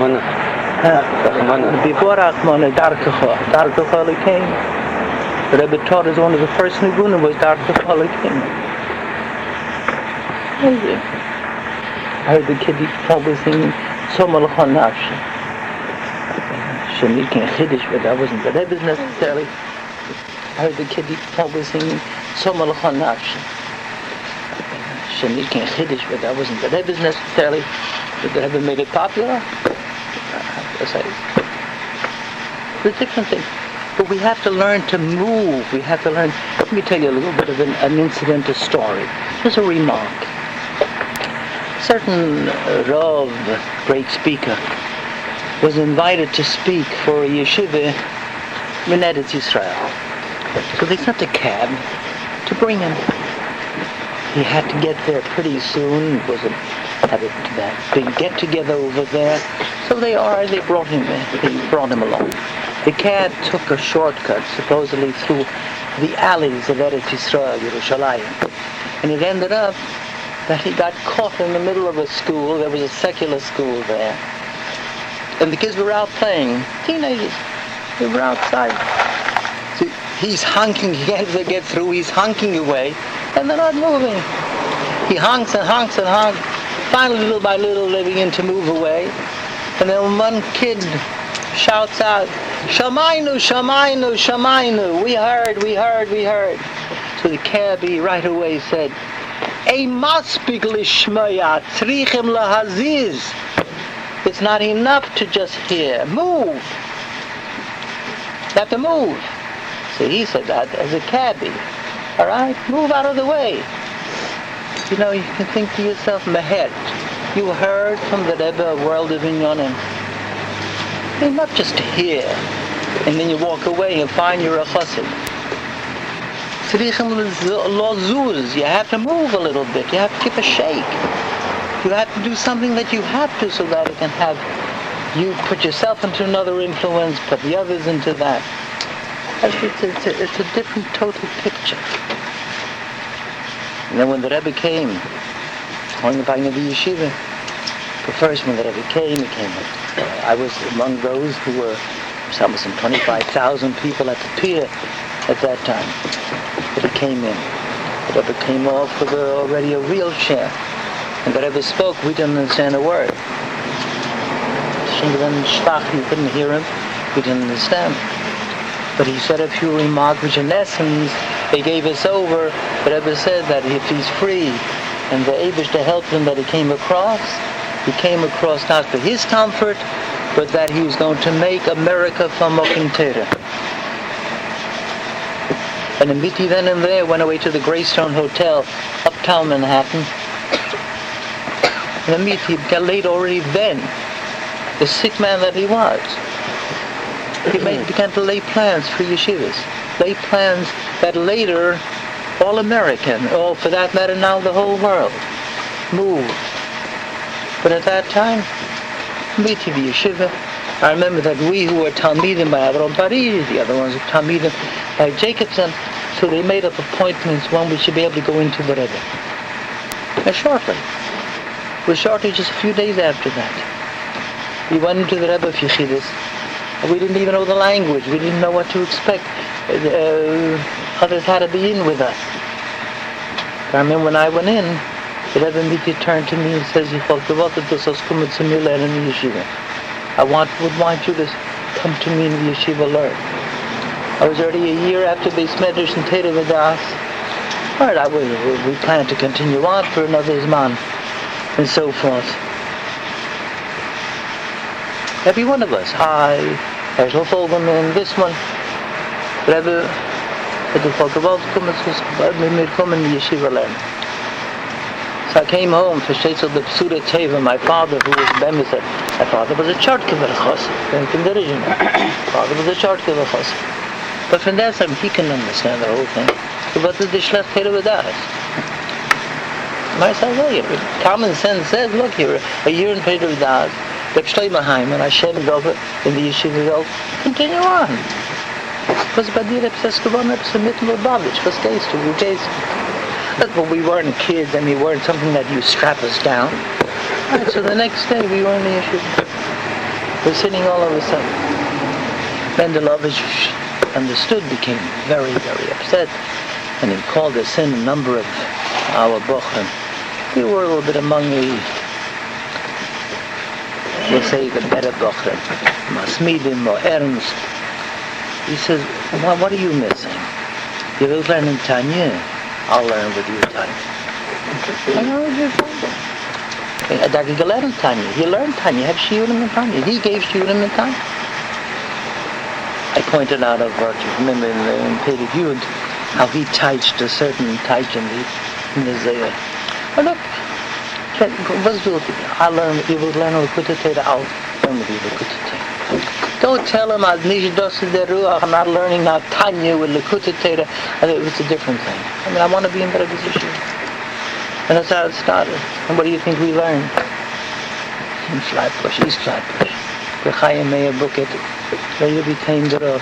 Before Achmana, Darkecha came. The Rebbe taught us one of the first nigunim was Darkecha came. Amazing. I heard the kid probably singing Somal Chonafshe. Shani can Chiddush, but that wasn't the Rebbe's necessarily. I heard the kid probably singing Somal Chonafshe. Shani can Chiddush, but that wasn't the Rebbe's necessarily. But the Rebbe made it popular. It's a different thing. But we have to learn to move. We have to learn. Let me tell you a little bit of an incident, a story. Here's a remark. A certain Rav, great speaker, was invited to speak for a yeshiva in Eretz Yisrael. So they sent a cab to bring him. He had to get there pretty soon. It was had a big get-together over there. So they brought him in. They brought him along. The cab took a shortcut, supposedly through the alleys of Eretz Yisrael, Yerushalayim. And it ended up that he got caught in the middle of a school. There was a secular school there. And the kids were out playing. Teenagers. They were outside. So he's honking, he can't get through, he's honking away, and they're not moving. He honks and honks and honks. Finally, little by little, they begin to move away. And then one kid shouts out, "Shamaynu, Shamaynu, Shamaynu, we heard, we heard, we heard." So the cabbie right away said, "Ei maspik lishmaya, tzrichim lahaziz." It's not enough to just hear. Move. You have to move. So he said that as a cabbie. All right? Move out of the way. You know, you can think to yourself, Mehet, you heard from the Rebbe a world of inyanim. I mean, not just to hear, and then you walk away and find you're a chassid. You have to move a little bit. You have to give a shake. You have to do something that you have to, so that it can have you put yourself into another influence, put the others into that. It's a different total picture. And then when the Rebbe came, on the yeshiva, but first when the Rebbe came, I was among those who were some 25,000 people at the pier at that time. But he came in. The Rebbe came off with already a wheelchair. And the Rebbe spoke, we didn't understand a word. You couldn't hear him, we didn't understand. But he said a few remarks which in essence, they gave us over. The Rebbe said that if he's free, and the Abish to help him that he came across not for his comfort, but that he was going to make America from Mokim Torah. And Amiti then and there went away to the Greystone Hotel, uptown Manhattan. And Amiti got laid already then, the sick man that he was. He began to lay plans for yeshivas, lay plans that later, all American, or for that matter now the whole world, moved. But at that time, Amiti the yeshiva, I remember that we who were Talmidim by Avram Paris, the other ones were Talmidim by Jacobson, so they made up appointments when we should be able to go into the Rebbe. And shortly, just a few days after that, we went into the Rebbe of Yeshivas. We didn't even know the language. We didn't know what to expect. Others had to be in with us. But I remember when I went in, the Rebbe immediately turned to me and says, I would want you to come to me in the yeshiva learn. I was already a year after Beis Medrash and Teda V'das. All right, we plan to continue on for another Zman, and so forth. Every one of us, Herschel Folgerman, this one, Rebbe, the Folgerwald, come in the yeshiva learn. So I came home for Shtetzel the Psuda Teva, my father, who was Bemis, my father was a Chartkever Chossi, my father was a Chartkever Chossi. But from that time, he can understand the whole thing. But the Shlech Teda V'das. Myself, common sense says, look here, a year in Teda V'das, Reb Shleimerheim and Hashem over in the yeshiva go, continue on. Because by the Reb Seskavon, Reb Samit Lubavitch, was case to you, case. But we weren't kids and we weren't something that you strap us down. Right, so the next day we were in the yeshiva. We're sitting all of a sudden. Mendelovich understood, became very, very upset, and he called us in a number of our bochum. We were a little bit among the, we'll say, the better bochum, Masmidim or Ernst. He says, what are you missing? You will learn in Tanya. I'll learn with you Tanya. I know what you're saying. He learned Tanya. He learned Tanya. Have shiurim in Tanya. He gave shiurim in Tanya. I pointed out of what you remember in Pedig Yud, how he touched a certain touch in the Zayah. But look, I'll learn with you, will learn L'Kutei Torah, I'll learn with you L'Kutei Torah. Don't tell him, I'm not learning now Tanya with L'Kutei Torah. It's a different thing. I mean, I want to be in better position. And that's how it started. And what do you think we learned? In Flatbush, East Flatbush. B'chayim Meir Buket. Where you became the road.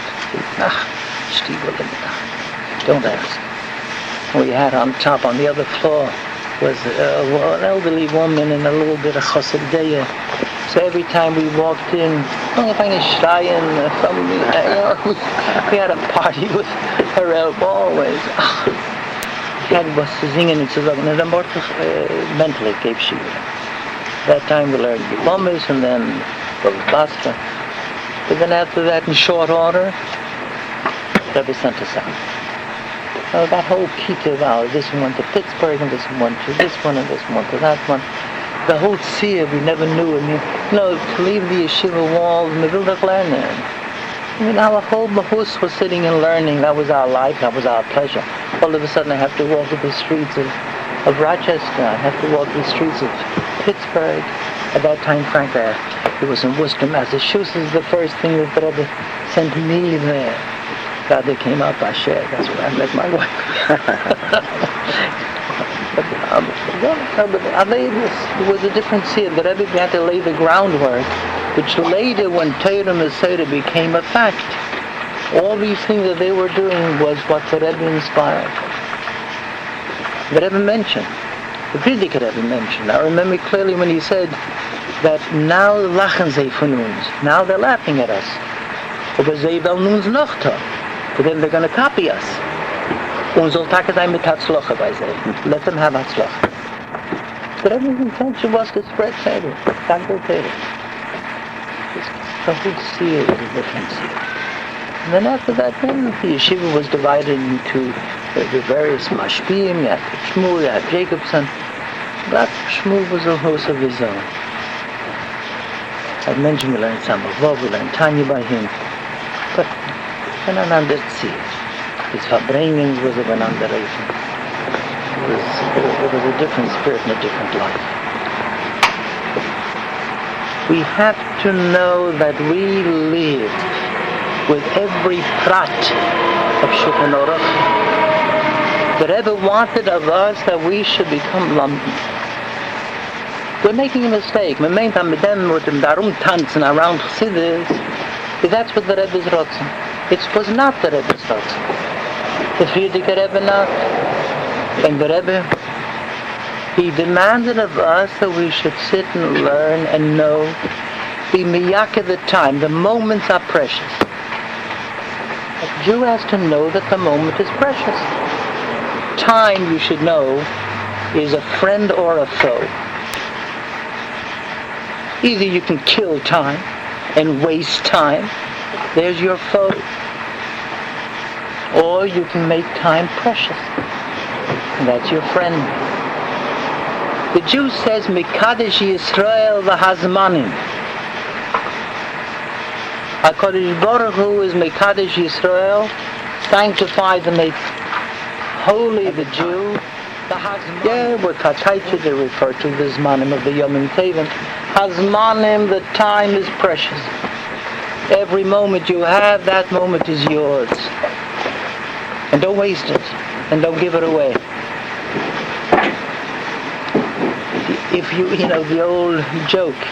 Don't ask. We had on top, on the other floor, was an elderly woman and a little bit of chassidiyah. So every time we walked in, we had a party with her always. She was singing and singing, and then mentally gave she. That time we learned Bombers and then Basta. But then after that, in short order, Rabbi sent us out. That whole kita of ours, this one went to Pittsburgh, and this one went to this one, and this one to that one. The whole tzia, we never knew. I mean, to leave the yeshiva walls, and we will not learn there. I mean, our whole mahus was sitting and learning. That was our life. That was our pleasure. All of a sudden, I have to walk the streets of Rochester. I have to walk the streets of Pittsburgh. At that time, frankly, it was in Worcester, Massachusetts. The first thing that the Rabbi sent me there. God, they came out by share. That's where I met my wife. But it was a different scene. The Rebbe had to lay the groundwork, which later, when Torah Masada became a fact, all these things that they were doing was what the Rebbe inspired. The Rebbe mentioned, the Prediker Rebbe mentioned. I remember clearly when he said that now lachen sie von uns. Now they're laughing at us. Aber sie wollen uns noch tun. But then they're going to copy us. Und soll Tag sein mit Hatzloche bei sie. Let them have Hatzloche. The Rebbe's intention was to spread Torah. Dr. Torah. The whole seal was a different seal. And then after that, then the yeshiva was divided into the various mashpiyim. You had Shmuel, you had Jacobson. But Shmuel was a host of his own. I mentioned we learned some of Vov, we learned Tanya by him. But an another seal. His farbrengs was of another reason. It was a different spirit and a different life. We have to know that we live with every prat of Shulchan Aruch. The Rebbe wanted of us that we should become London. We're making a mistake. We meint am mit dem darum tanzen around Chassidus. That's what the Rebbe's rotzen. It was not the Rebbe's rotzen. The Frierdiker Rebbe not. And the Rebbe, he demanded of us that we should sit and learn and know, be miyake the time. The moments are precious. A Jew has to know that the moment is precious. Time, you should know, is a friend or a foe. Either you can kill time and waste time, there's your foe. Or you can make time precious, and that's your friend. The Jew says, Mekadesh Yisrael v'hazmanim. HaKadosh Baruch Hu is Mekadesh Yisrael, sanctified and make holy the Jew. Yeah, we're Kataicha, they refer to the Zmanim of the Yom Tevim. Hazmanim, the time is precious. Every moment you have, that moment is yours. And don't waste it. And don't give it away. If you know, the old joke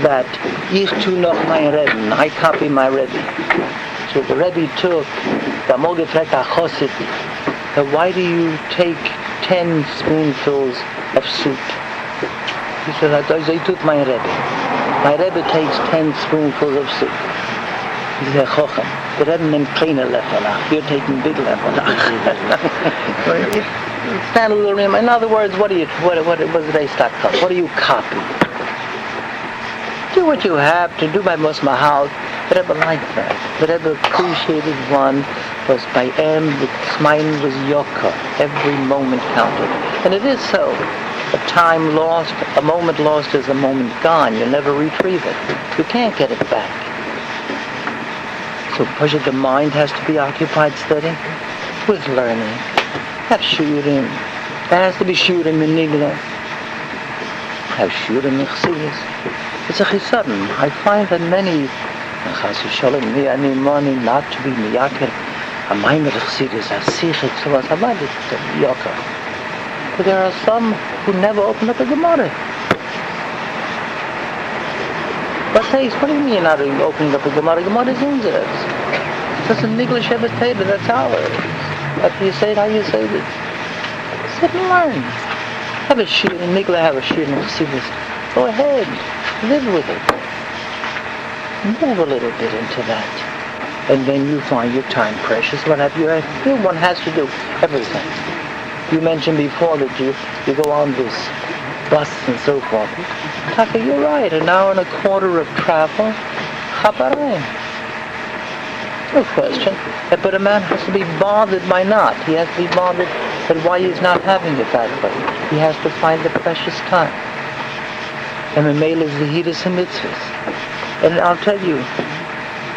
that ich tu noch mein Rebbe, I copy my Rebbe. So the Rebbe took, the Mogefrek HaChosid, why do you take 10 spoonfuls of soup? He said, I took my Rebbe. My Rebbe takes 10 spoonfuls of soup. He said, Chochem, the Rebbe named kleine lefanach. You're taking big lefanach. Stand a little room. In other words, what was the day start called? What do you copy? Do what you have to do by Mos Mahal. The Rebbe liked that. The Rebbe appreciated one was by the Smain was Yokka. Every moment counted. And it is so. A time lost, a moment lost is a moment gone. You never retrieve it. You can't get it back. So the mind has to be occupied steady with learning. Have shurim. There has to be shurim in Nigla. Have shurim in Chassidus. It's a chisaron. I find that many not to be miyakir. A mind of Chassidus, a sichik, so as a mind of Yokka. But there are some who never open up a Gemara. What says, what do you mean you're not opening up a Gemara? Gemara is unseres. That's an English Shevet Teda, that's ours. After you say it, how you say it. Sit and learn. Have a shir in Nigla, have a shir in Chassidus. Go ahead, live with it. Move a little bit into that. And then you find your time precious. What have you do? One has to do everything. You mentioned before that you go on this bus and so forth. Taka, you're right. An hour and a quarter of travel. Chaparayim. No question. But a man has to be bothered by not. He has to be bothered at why he's not having it that way. He has to find the precious time. And the male is the heedus and mitzvahs. And I'll tell you,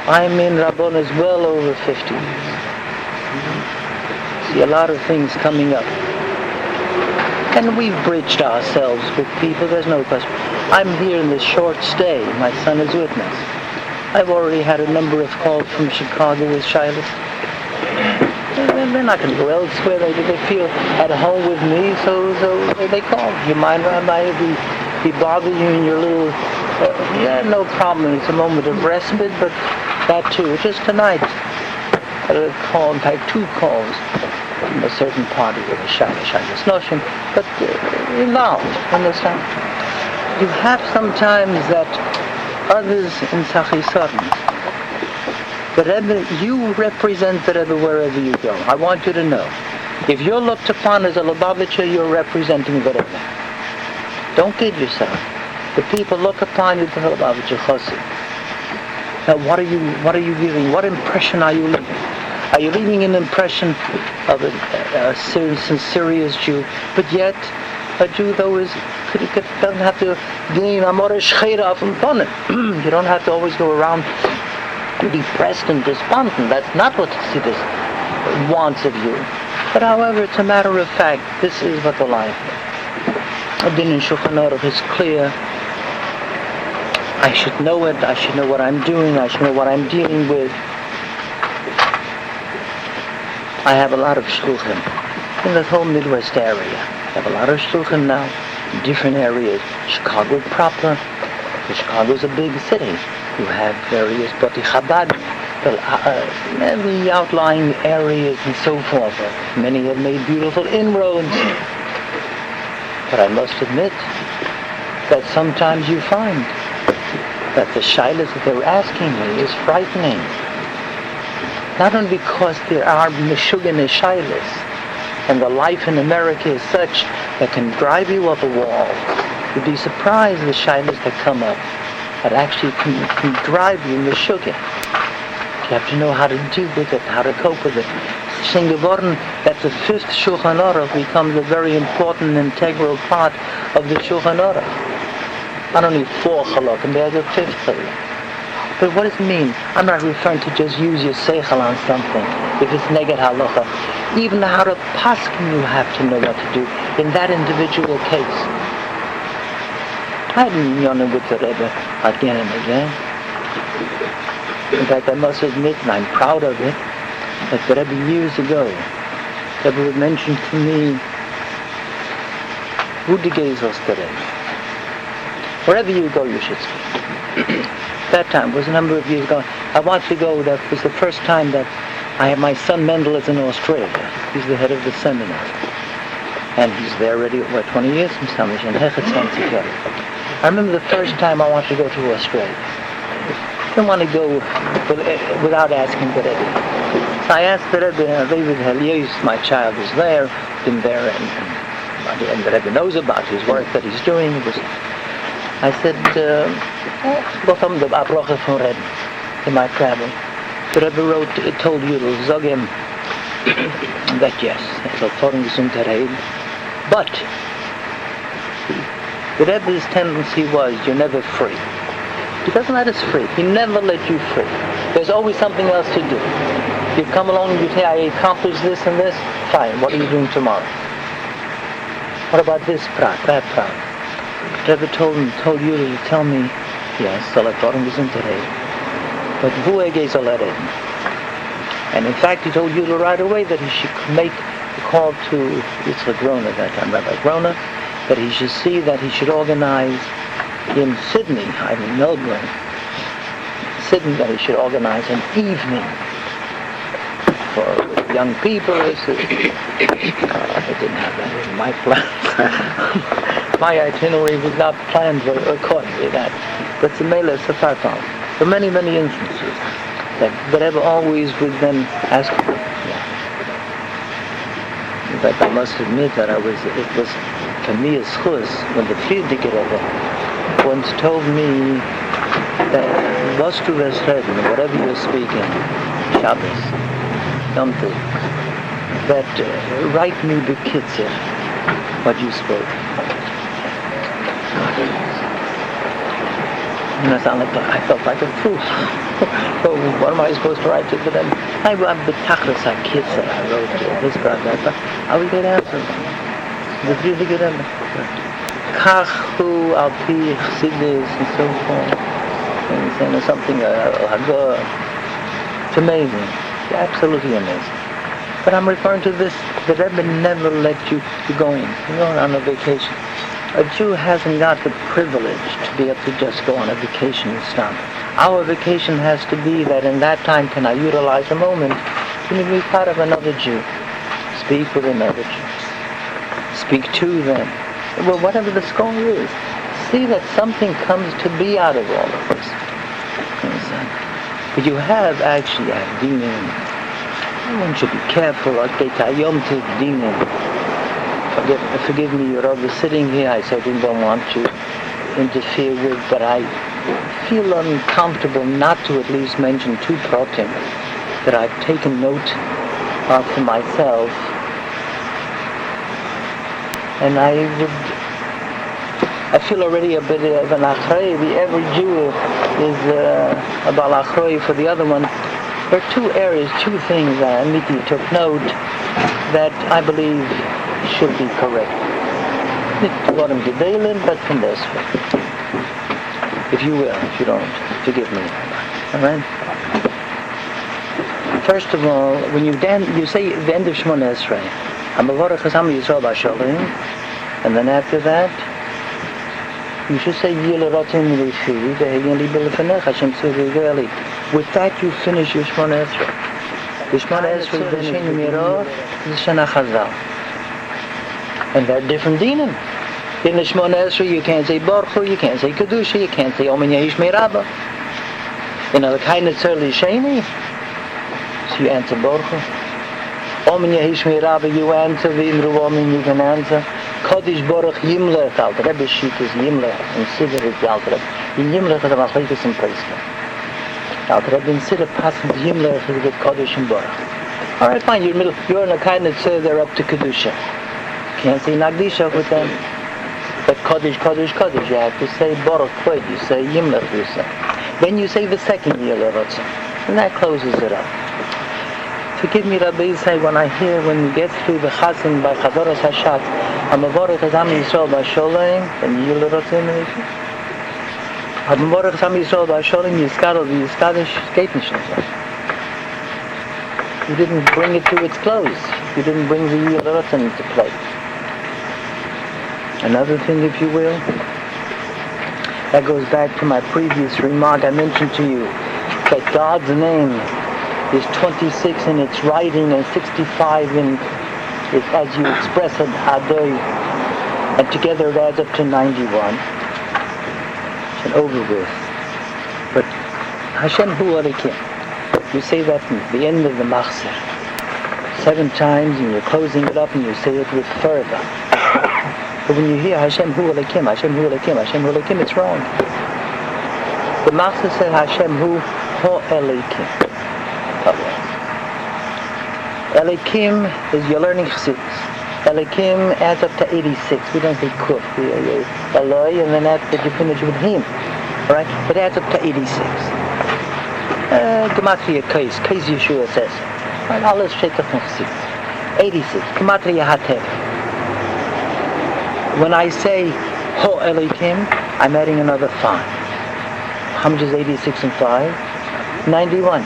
I'm in Rabbonis well over 50 years. See a lot of things coming up. And we've bridged ourselves with people, there's no question. I'm here in this short stay. My son is with me. I've already had a number of calls from Chicago with Shiloh. They're not going to go elsewhere. They feel at home with me, so they call. You mind, Rabbi, if we bother you in your little... no problem. It's a moment of respite, but that too. Just tonight, I had a call, in fact, 2 calls from a certain party with a Shiloh's notion, but involved, understand? You have sometimes that others in Sachisorim, the Rebbe, you represent the Rebbe wherever you go. I want you to know. If you're looked upon as a Lubavitcher, you're representing the Rebbe. Don't kid yourself. The people look upon you as a Lubavitcher Chassid. Now, what are you giving? What impression are you leaving? Are you leaving an impression of a serious Jew, but yet a Jew, though, doesn't have to gain amore shcheira from Bonin. You don't have to always go around depressed and despondent. That's not what Chassidus wants of you. But however, it's a matter of fact, this is what the life is. The din in Shulchan Aruch is clear. I should know it. I should know what I'm doing. I should know what I'm dealing with. I have a lot of shluchim in the whole Midwest area. I have a lot of shluchim now in different areas. Chicago proper. Chicago's a big city. You have various Bati Chabad, the outlying areas and so forth. Many have made beautiful inroads. But I must admit that sometimes you find that the shilas that they're asking me is frightening. Not only because there are meshuggah shilas, and the life in America is such that can drive you up a wall. You'd be surprised the shilas that come up that actually can drive you meshuggah. You have to know how to deal with it, how to cope with it. It's geworden that the 5th Shulchan Aruch becomes a very important integral part of the Shulchan Aruch. Not only 4 halakim, there's a 5th halak. But what does it mean? I'm not referring to just use your seichel on something. If it's neged halacha, even how to paskin, you have to know what to do in that individual case. I hadn't known it with the Rebbe again and again. In fact, I must admit, and I'm proud of it, that the Rebbe years ago, the Rebbe would mention to me, "Wo die Geisels the Rebbe? Wherever you go, you should speak." That time was a number of years ago. I want to go. That was the first time that I have my son Mendel is in Australia. He's the head of the seminary, and he's there already 20 years from Samish and Herschel. I remember the first time I wanted to go to Australia. I didn't want to go without asking the Rebbe. So I asked the Rebbe, David Helios, my child is there, been there, and the Rebbe knows about his work that he's doing. I said, go from the Abroche from Rebbe in my travel. The Rebbe told you to zog him that yes, but the Rebbe's tendency was you're never free. He doesn't let us free. He never let you free. There's always something else to do. You come along and you say, I accomplished this and this. Fine. What are you doing tomorrow? What about this prat, that prat? The Rebbe told you to tell me, yes, but who is already? And in fact, he told you right away that he should make a call to Yitzchak Grona, that time Rabbi Grona, that he should see that he should organize in Sydney, in Melbourne, Sydney, that he should organize an evening for young people. I didn't have that in my plan. My itinerary was not planned accordingly that. But the Mela Safarfal, for many, many instances, that the Rebbe always would then ask for. In fact, I must admit that it was for me a schus when the Friedrich Rebbe once told me that was to reden, whatever you're speaking, Shabbos, Yom Tov, that write me the kitzur, what you spoke. I felt like a fool. So what am I supposed to write to them? I betachlis hakitza. I wrote this paragraph, but I will get answers. The really good answer. Kachu al pi chassidus and so forth. And saying something good. It's amazing. It's absolutely amazing. But I'm referring to this. The Rebbe never let you go in. You're going on a vacation. A Jew hasn't got the privilege to be able to just go on a vacation and stop. Our vacation has to be that in that time can I utilize a moment to be part of another Jew. Speak with another Jew. Speak to them. Well, whatever the score is. See that something comes to be out of all of this. But you have actually dinim. One should be careful. Forgive me, your Rabbi, sitting here, I certainly don't want to interfere with, but I feel uncomfortable not to at least mention two pratim that I've taken note of for myself. And I feel already a bit of an achrei. Every Jew is a bal achrei for the other one. There are two areas, two things Miti took note that I believe should be correct. Not him gedelen, but from this way. If you will, if you don't, forgive me. All right? First of all, when you say the end of Shemona Esrei, and then after that, you should say with that you finish your Shemona Esrei. The Shemona Esrei is Shana Chazal. And they're different dinim. In the Shemona Esrei, you can't say Baruch Hu, you can't say Kedusha, you can't say Omen Yehish Meirabah. In the Kainet Tzerli Sheni, so you answer Baruch Hu. Omen Yehish Meirabah, you answer. V'imru Omen, you can answer. Kodesh Baruch Yimlech, Alter Rebbe Shit is Yimlech, and Siddur is the Alter Rebbe. In Yimlech is a Machlekes in Pesach. Alter Rebbe in Siddur passes Yimlech is with Kodesh and Baruch. All right, fine, you're in a Kainet Tzerli, they're up to Kedusha. Can't say Nagdisha with them. But Kodesh, Kodesh, Kodesh, you have to say Baruch Kvod, you say Yimlech, you say. Then you say the second Yilorotza, and that closes it up. Forgive me, Rabbi, say when you get through the Chazan by Chazoras Hashat, Amavorech Azam Yisrael B'Sholem, and Yilorotza in the Amavorech Azam Yisrael B'Sholem, Yiskadish, Skatnish. You didn't bring it to its close. You didn't bring the Yilorotza into play. Another thing, if you will, that goes back to my previous remark I mentioned to you, that God's name is 26 in its writing and 65 in it as you express it, Adoi, and together it adds up to 91. And over with. But Hashem Hu Alikim, you say that at the end of the Machzor 7 times, and you're closing it up, and you say it with fervor. But when you hear Hashem Hu Elikim, Hashem Hu Elikim, Hashem Hu Elikim, it's wrong. The Master said Hashem Hu Ho Elikim. Elikim is you're learning Chassidus. Elikim adds up to 86. We don't say Kuf. Eloi, and then after you finish with Him. Alright? It adds up to 86. Gematria Kais Yeshua says. Alright, alles steht auf Chassidus. 86. Gematria Hatev. When I say Ho Elikim, I'm adding another 5. How much is 86 and 5? 91.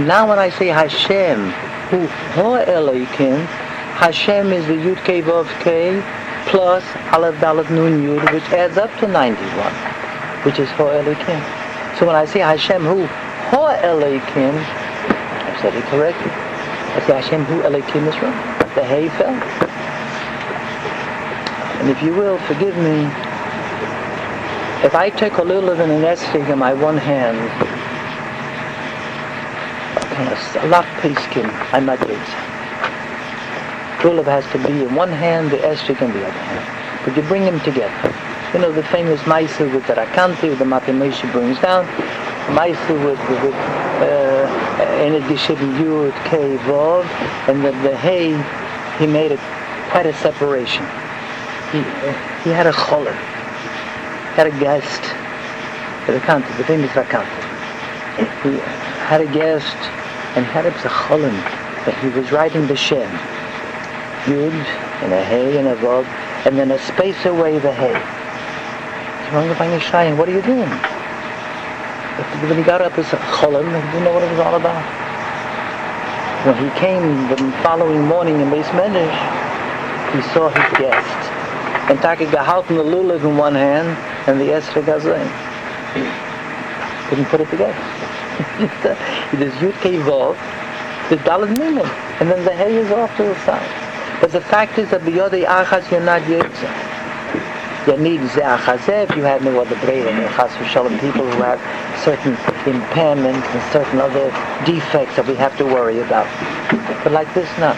Now when I say Hashem, Hu Ho Elikim, Hashem is the Yud Kei Vav Kei plus Aleph Dalet Nun Yud, which adds up to 91, which is Ho Elikim. So when I say Hashem Hu Ho Elikim, I said it correctly. I say Hashem Hu Elikim is wrong. The Hey fell. And if you will, forgive me, if I take a little of an estig in my one hand, a lot piskin, I might do it. Lulav has to be in one hand, the estig in the other hand. But you bring them together. You know the famous Ma'aser with the Rakanti, with the Matamesha brings down, Ma'aser with Enid Geshibin Yud, Kei, Vov, and the Hey, he made quite a separation. He had a choler, had a guest, the accountant, the famous accountant. He had a guest, and he had a cholim that he was writing the Shem. Yud, and a Hey, and a Vav, and then a space away the Hey. So what are you doing? But when he got up as a cholim, he didn't know what it was all about. When he came the following morning in Beis Medrash, he saw his guest. And Taki gehalten the lulav in one hand and the Esra Gazain. Couldn't put it together. He does Yud Kei Vav, the Daled Mimin, and then the Hey is off to the side. But the fact is that b'yodei achas you're not yotze. You need ze'achazeh if you have no other brei, and chas v'shalom people who have certain impairments and certain other defects that we have to worry about. But like this, not.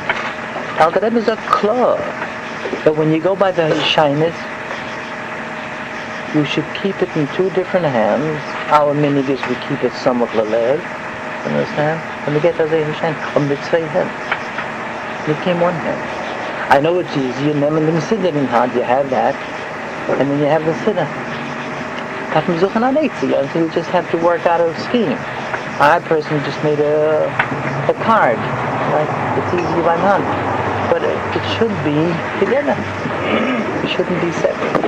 Al-Gadeb is a claw. But when you go by the Hishainis, you should keep it in two different hands. Our minigis, we keep it somewhat lalev. Understand? When we get to the Hishain, on the zwei hands. It came one hand. I know it's easy. You never siddur in hand. You have that. And then you have the siddur. So you just have to work out a scheme. I personally just made a card. Right? It's easy by hand. But it should be together. It shouldn't be separate.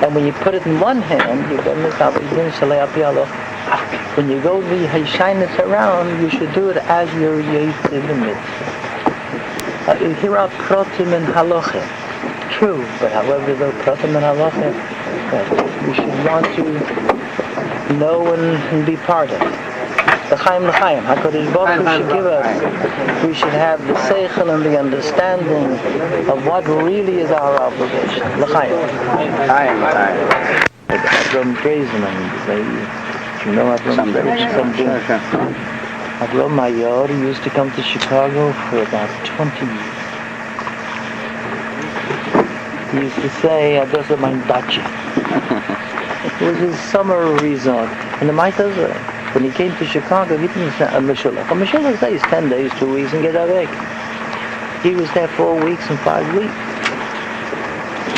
And when you put it in one hand, you get when you go the Haishainis around, you should do it as you're Yetziv in it. Here are Protim and Halacha. True, but however the Protim and Halacha, we should want to know and be part of. L'chaim, l'chaim. HaKadosh Baruch Hu should give us. We should have the seichel and the understanding of what really is our obligation. L'chaim. L'chaim, l'chaim. Avram Dreiseman, you know Avram? Someday. Avram Mayor used to come to Chicago for about 20 years. He used to say, das ist mein Datsche. It was his summer resort. And the Maitas, when he came to Chicago, he didn't say a Meshulach. A Meshulach stays 10 days, 2 weeks, and get out back. He was there 4 weeks and 5 weeks.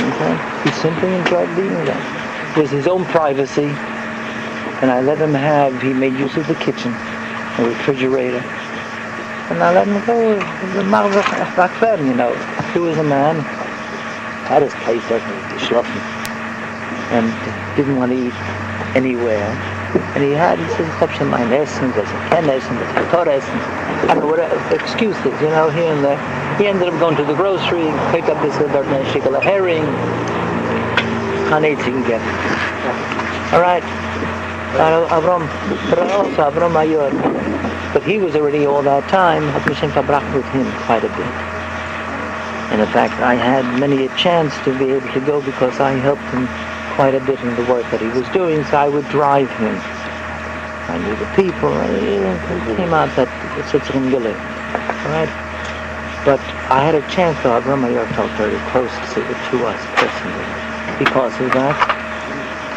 Okay? He simply enjoyed being there. It was his own privacy, and I let him he made use of the kitchen, the refrigerator. And I let him go, you know. He was a man, had his place every geschlafen, and didn't want to eat anywhere. And he said, ich hab schon mein Essen, das ich kann essen, das ich kann essen. I don't know, whatever, excuses, you know, here and there. He ended up going to the grocery, pick up this shekel of herring. Can't eat, you can get. All right. Avram Mayor. But he was already all that time, had Hashem verbracht with him quite a bit. And in fact, I had many a chance to be able to go because I helped him quite a bit in the work that he was doing, so I would drive him. I knew the people, it came out that it's right? But I had a chance, though, Avram Mayor felt very close to us personally because of that.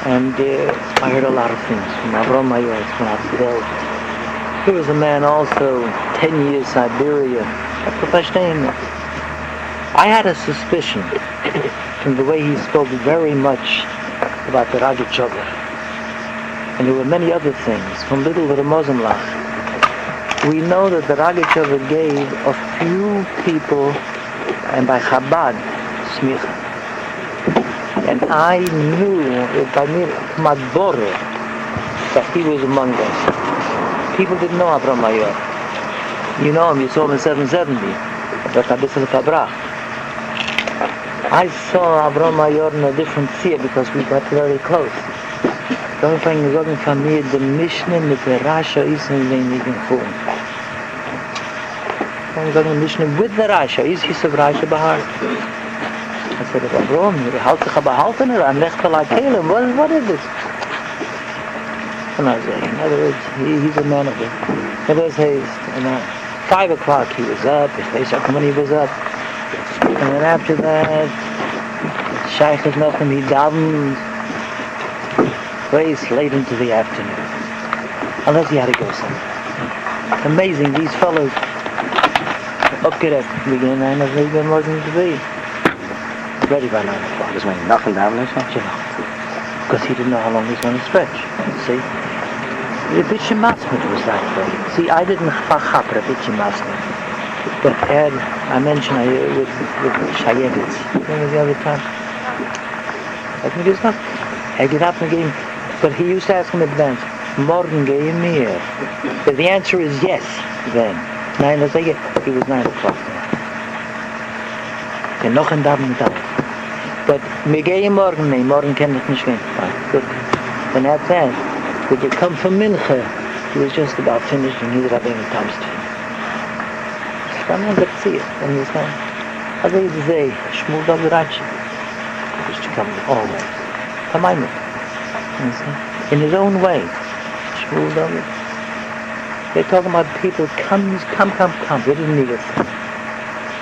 And I heard a lot of things from Avram Mayor. He was a man also, 10 years Siberia, a professional. I had a suspicion from the way he spoke very much about the Ragachova. And there were many other things, from little to the Mozamlach. We know that the Ragachova gave a few people, and by Chabad, smicha. And I knew by me, Madboro, that he was among us. People didn't know Avram Mayor. You know him, you saw him in 770. But Abisal Fabrach. I saw Avram Mayor in a different sphere because we got very close. Don't bring the from me, the Mishnah mit der Rasha is in wenigen Form. I'm going to Mishnah with the Rasha. Is he of Rasha Bahar? I said, Avram, you halt sich aber halten er an Lech Talak Kelem. What is this? And I said, in other words, he's a man of it. In those days, at 5 o'clock he was up, when he was up. And then after that, Shaykh is nothing, he davened very late into the afternoon. Unless he had to go somewhere. Amazing, these fellows opgerekt beginnen en dat weet morgen te be. Ready by 9 o'clock. Dus mijn nacht en avond is nog? Ja. because he didn't know how long he was going to stretch. See? The Bitchy Masmid was that way. See, I didn't chachaper a Bitchy Masmid. But I mentioned with Shayevitz. Remember the other time? I think it's not. I get up and gave him, but he used to ask him in advance, morgen gehe mir. But the answer is yes, then. Nein, I say it was 9 o'clock. Okay, noch ein Tag mit alles. But mir gehe morgen, nee, morgen kann ich nicht gehen. Fine, good. Then at that, when you come from Mincha, he was just about finished and he was having a time to finish. I'm not going to see it, understand? I think it's a Shmuel David Rachi. Used to come always. Kamayim. In his own way. Shmuel David. They're talking about people, come. They didn't need a thing.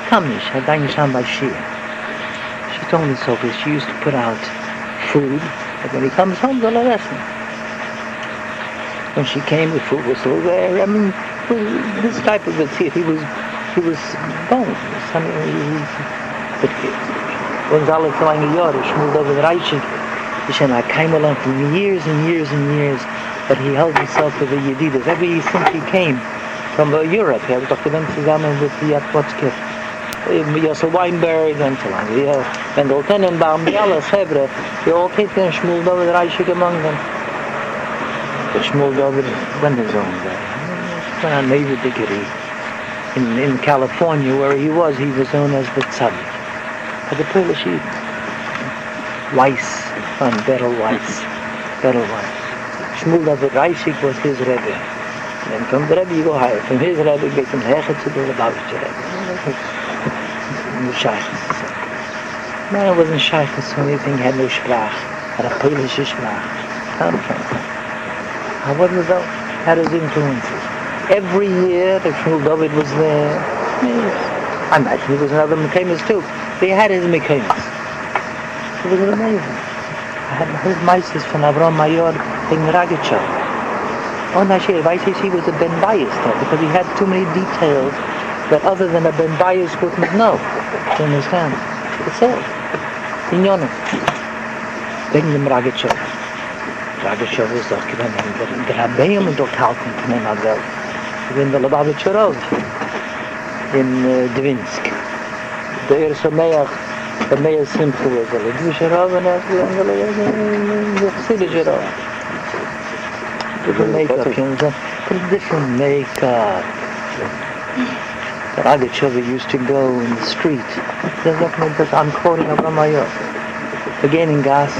Come, Nish, I dang Sham by Shia. She told me so, because she used to put out food, but when he comes home, they'll arrest him. When she came, the food was still there. I mean, this type of a thief, he was bone. But when alle kleine Jahre, Shmuel David Reichig, I came along for years and years and years, but he held himself with the Yedidas. Ever since he came from Europe, he was doch gewinnt zusammen with the Atwatske, Yosel Weinberg and so on, Wendell Tenenbaum, the alle Hebrew, they all came to Shmuel David Reichig among them. But Shmuel David went his own way. When I made a degree in California, where he was known as the Tzvi. But the Polish Weiss, and Berel Weiss. Shmuel David Reichig was his Rebbe. And then from the Rebbe you go higher. From his Rebbe you get from Herschel to the Lubavitcher Rebbe. Man, I wasn't shy for so anything, had no Sprach, had a Polish Sprach. Come from. I wasn't though, had his influences. Every year the Shmuel David was there. I imagine he was another Mekaymas too. They had his Mekaymas. It was amazing. I had heard Meisters from Avram Mayor in Ragachow. Oh, no, he was a Ben Bias though, because he had too many details that other than a Ben Bias wouldn't know. Do you understand? That's all. In Yonah. Wegen dem Ragachow. Ragachow was doch gewinnt. Der Rabbeim und doch halten von ihm an Welt. In the Lubavitcher Road, in Dvinsk. The Herschel, the Meir Simcha was the Lubavitcher Road, and the Chassidish Road. Different makeup, you know, different makeup. The Ragachover used to go in the street. I'm quoting Avram Mayor. Again in Gas,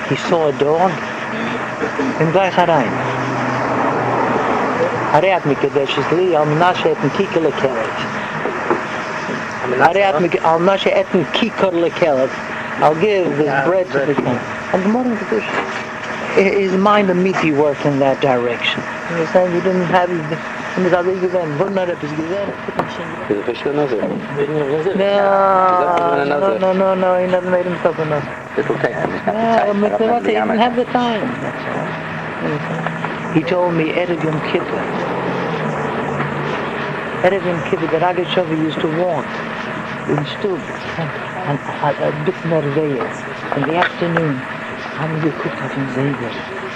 he saw a dog, and gleich herein. Ariat Mikadesh li al Menashe et Kikar lekelev. Ariat al Menashe et Kikar lekelev. I'll give this bread to the king. And the modern tradition, his mind immediately worked in that direction. You understand? He didn't have his. And his other event, wouldn't have his event. Is it fish another? No, he never made himself enough. It'll take him. He didn't have the time. He told me Erev Yom Kippur. Erev Yom Kippur, the Ragachover used to walk in Stub and a bit nervous. In the afternoon, how many you cooked up in Zeger?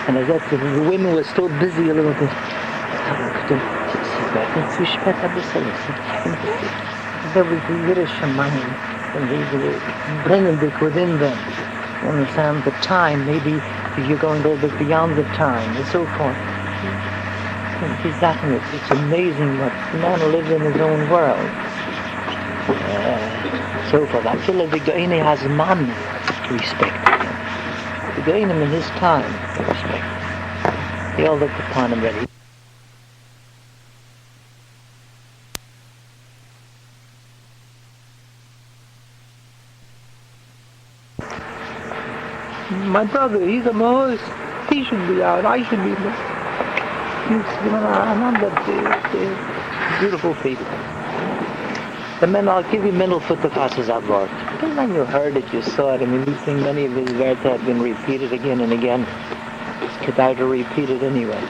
And I said, the women were still busy a little bit. It's too spät a bisschen. There was the Yiddish mind, and they were bringing it within them. You understand the time, maybe if you're going a little bit beyond the time, and so forth. It's amazing what man lives in his own world. So forth. I feel like the Goyne has man respect him. The Goyne in his time respect him. They all looked upon him ready. My brother, he's a Moses. He should be out. I should be there. Beautiful people. The men, I'll give you mental photoclasses at work. When you heard it, you saw it. I mean, these things, many of his words have been repeated again and again. Could I to repeat it anyway?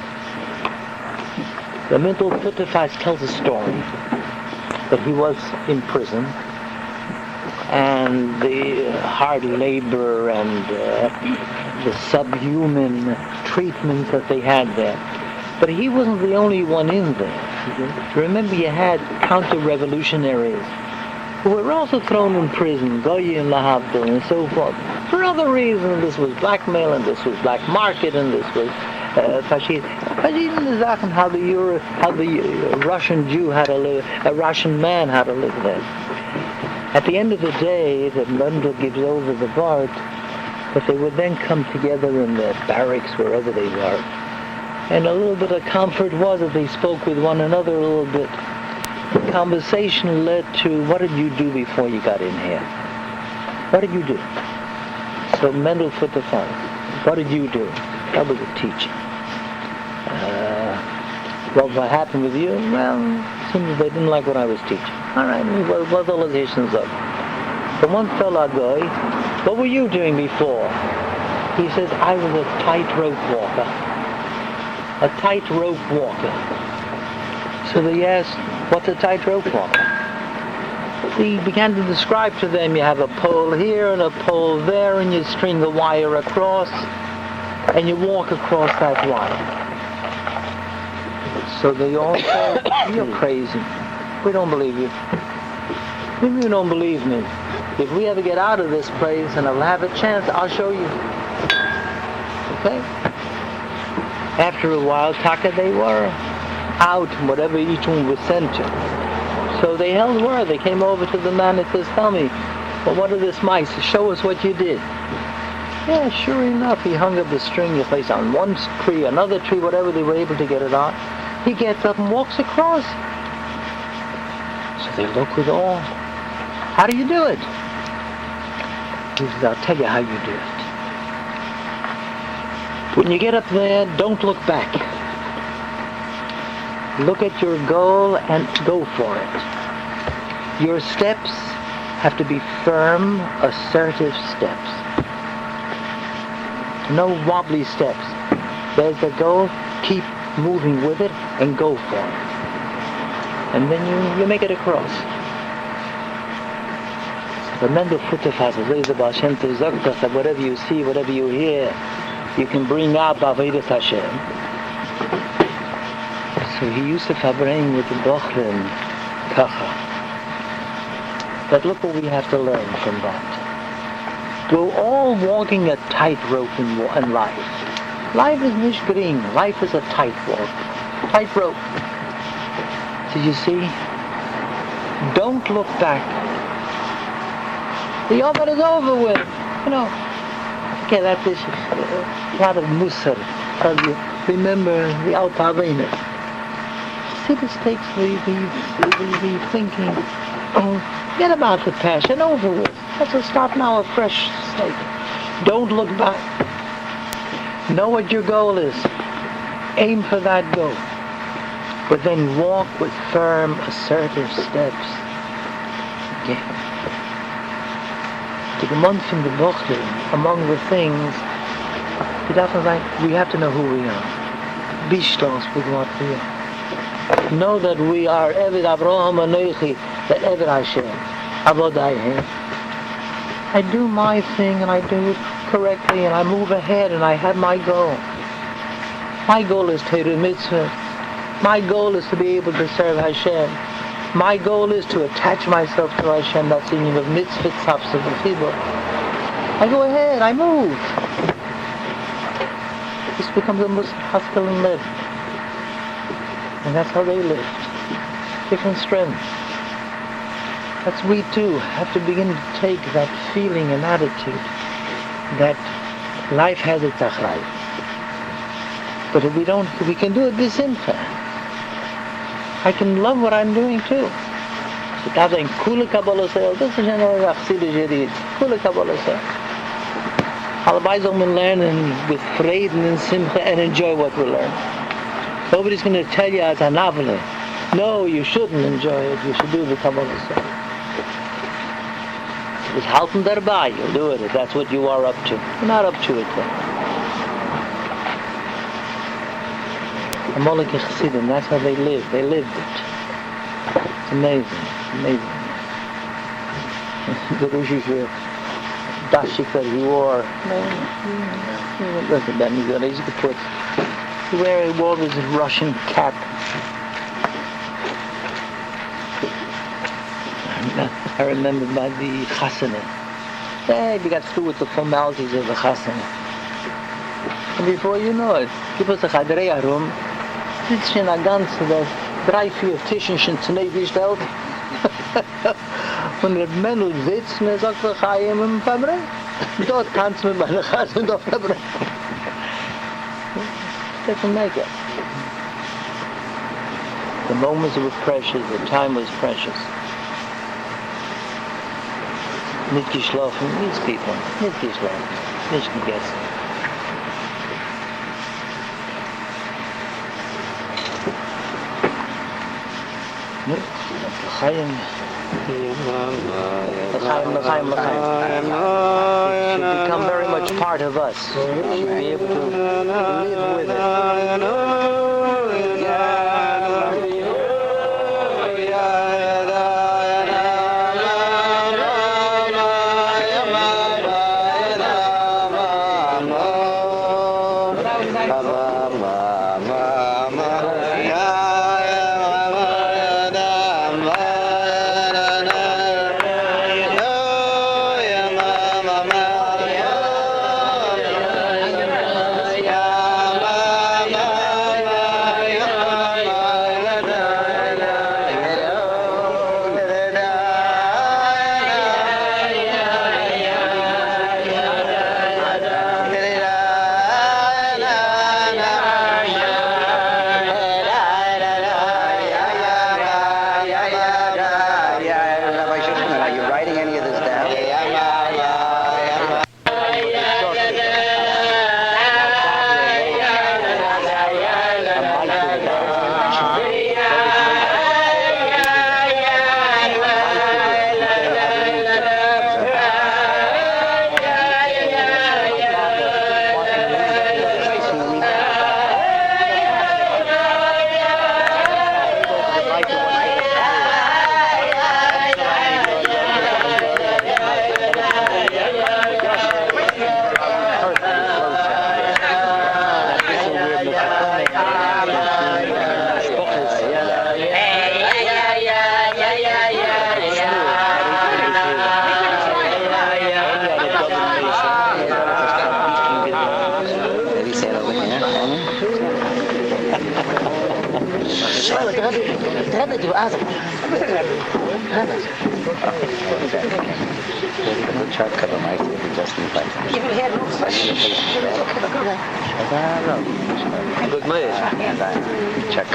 The mental photoclass tells a story that he was in prison, and the hard labor and the subhuman treatment that they had there. But he wasn't the only one in there. Remember, you had counter-revolutionaries who were also thrown in prison, Goyim, Lahavdil, and so forth. For other reasons, this was blackmail, and this was black market, and this was fascism. Fascism is often how the Russian Jew had to live, a Russian man had to live there. At the end of the day, the Mendel gives over the Bart, but they would then come together in their barracks, wherever they were. And a little bit of comfort was that they spoke with one another a little bit. The conversation led to, what did you do before you got in here? What did you do? So Mendel put the fun. What did you do? That was a teaching. What happened with you? Well, it seems they didn't like what I was teaching. All right, what all the Haitians of? The one fella guy, what were you doing before? He says, I was a tightrope walker. A tightrope walker. So they asked, what's a tightrope walker? He began to describe to them, you have a pole here and a pole there, and you string a wire across, and you walk across that wire. So they all said, you're crazy. We don't believe you. Maybe you don't believe me. If we ever get out of this place and I'll have a chance, I'll show you. Okay? After a while, Taka, they were out, whatever each one was sent to. So they held word. They came over to the man and says, tell me, well, what are this mice? Show us what you did. Yeah, sure enough, he hung up the string, you place on one tree, another tree, whatever they were able to get it on. He gets up and walks across. So they look with awe. How do you do it? He says, I'll tell you how you do it. When you get up there, don't look back. Look at your goal and go for it. Your steps have to be firm, assertive steps. No wobbly steps. There's the goal, keep moving with it and go for it. And then you make it across. The Mendel Futterfaser, the Baal Shem Tov sagt that whatever you see, whatever you hear, you can bring out Avodas Hashem. So he used to farbrengs with the Bochrim, Kacha. But look what we have to learn from that. We're all walking a tightrope in life. Life is nicht green. Life is a tightrope. Tightrope. So you see, don't look back. The Yovel is over with. You know, okay, that is a lot of Musar. Remember the Alpavina. See, this takes the thinking. Get about the past and over with. Let's start now a fresh slate. Don't look back. Know what your goal is. Aim for that goal. But then walk with firm, assertive steps. Again. To the month from the Bochrim, among the things, we have to know who we are. Be stolz with what we are. Know that we are Eved Avraham Anoichi, the Eved Hashem. Avodai. I do my thing and I do it correctly and I move ahead and I have my goal. My goal is Torah Mitzvah. My goal is to be able to serve Hashem. My goal is to attach myself to Hashem. That's the meaning of Mitzvah Tzavs of the Chibur. I go ahead, I move. This becomes a Muslim hospital and live. And that's how they lived. Different strengths. That's we too have to begin to take that feeling and attitude that life has its achrayus. But if we can do it besimcha. I can love what I'm doing too. So that's a kula kabbalah sale. This is a chassidus yidid. Kula kabbalah sale. Allebei soll man lernen with Frieden and Simcha and enjoy what we learn. Nobody's going to tell you as a novel. No, you shouldn't enjoy it. You should do the kabbalah sale. Just halten dabei, you'll do it if that's what you are up to. You're not up to it then. Amalek Chassidim, that's how they lived. They lived it. It's amazing. Amazing. The Rosh Hashanah, dashik that he wore. Look at that, he's to put. He wore his Russian cap. I remember by the chasana. We got through with the formalities of the chasana. And before you know it, gibt es a Chadrei herum, sitzt schon ein ganzes, 3-4 Tischen schon zusammengestellt. Und der Männl sitzt und sagt, ich gehe ihm im Farbrengs. Dort tanzen wir bei der Chasana und auf Farbrengs. Doesn't make it. The moments were precious, the time was precious. Nicht geschlafen, these people, nicht geschlafen, nicht gegessen. L'chaim. L'chaim. It should become very much part of us. We should be able to live with it. Rabbi, du ask. Rabbi. The chart cover might be just in fact. Good morning. And I check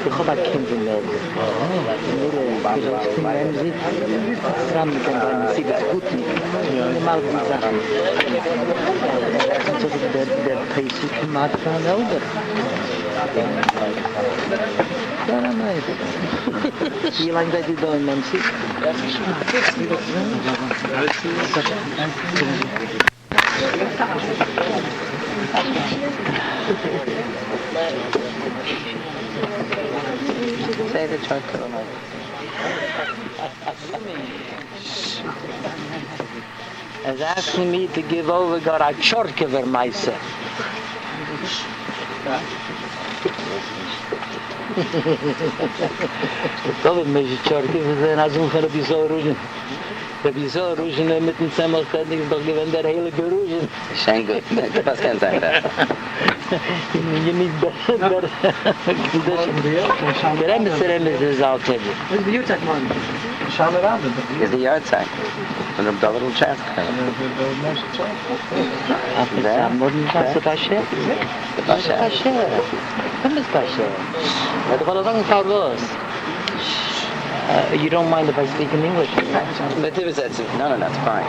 Ich habe ein Kind in Melbourne. Ich bin Sitz, zusammen mit dem sieht es gut nicht. Normal die Sachen. Der Basic macht von Melbourne. Very nice. Wie lange seid ihr da in Monsey? Say the chart to the night. As asking me to give over got a chorkever myself. Doch mich chorkever sein als von der Bisorujen. Der Bisorujen mit dem Semmelständig doch gewend der hele Gerujen. Schön gut. Was kann sein da? You need better condition. The Remes is out there. What's the Utah one? is the yard side. And the little chest. You don't mind if I speak in English? No, that's fine.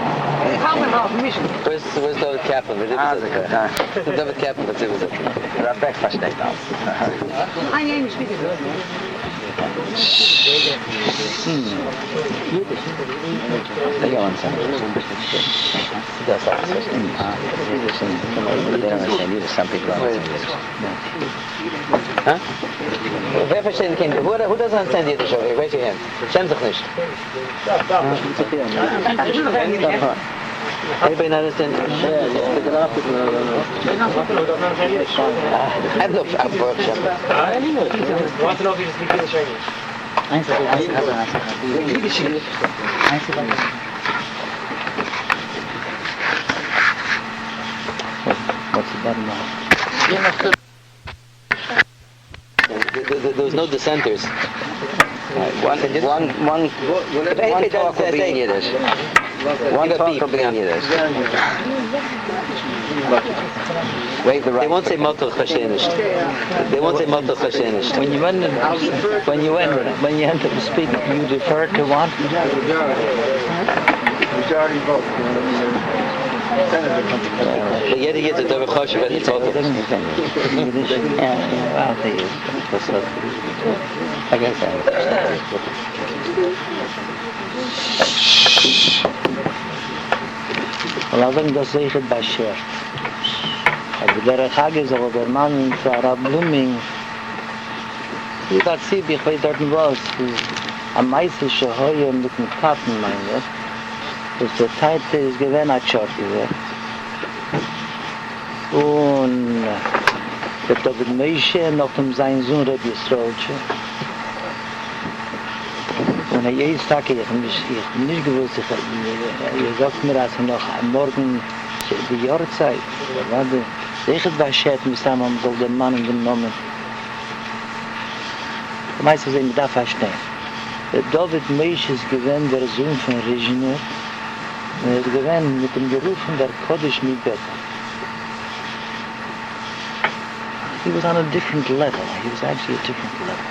Where's David Kaplan? David Kaplan, Rabbi versteht das. Ein Englisch, bitte. They go on some. That's all. They don't understand either. Some people don't understand Yiddish. Huh? Wer versteht kein Who doesn't understand Yiddish? Raise your hand. Schämt sich nicht. Everybody understand? I have no workshop. Want to know if you speak English or English? What's the bottom line? There was no dissenters. One talk will be in Yiddish. One talk will be in Yiddish. Wave the right. They won't say Motel Chashenish. They won't say Motel Chashenish. When you enter to speak, you defer to what? Majority vote. But yet he gets a double choshev and he talks. I'll tell you. I guess well, I think that's it by share. Aber der Chag ist aber der Mann zu Arab Blooming. Ich dachte, ich weiß dort was. Am meisten Hashoeva mit dem Taten, meine ich. Das der Zeit ist gewesen, hat Shusterman. Und der David Monsey noch dem seinen Sohn Rabbi Yisraelche. Und jeden Tag, ich nicht gewusst, sagt mir, als noch am Morgen die Jahrzeit, sicher bei Schäden, wir haben so den Mann genommen. Die meisten sind mir da verstehen. Der David Monsey ist gewesen, der Sohn von Regina. Er ist gewesen mit dem Beruf von der Kodesh mit Bett. He was on a different level. He was actually a different level.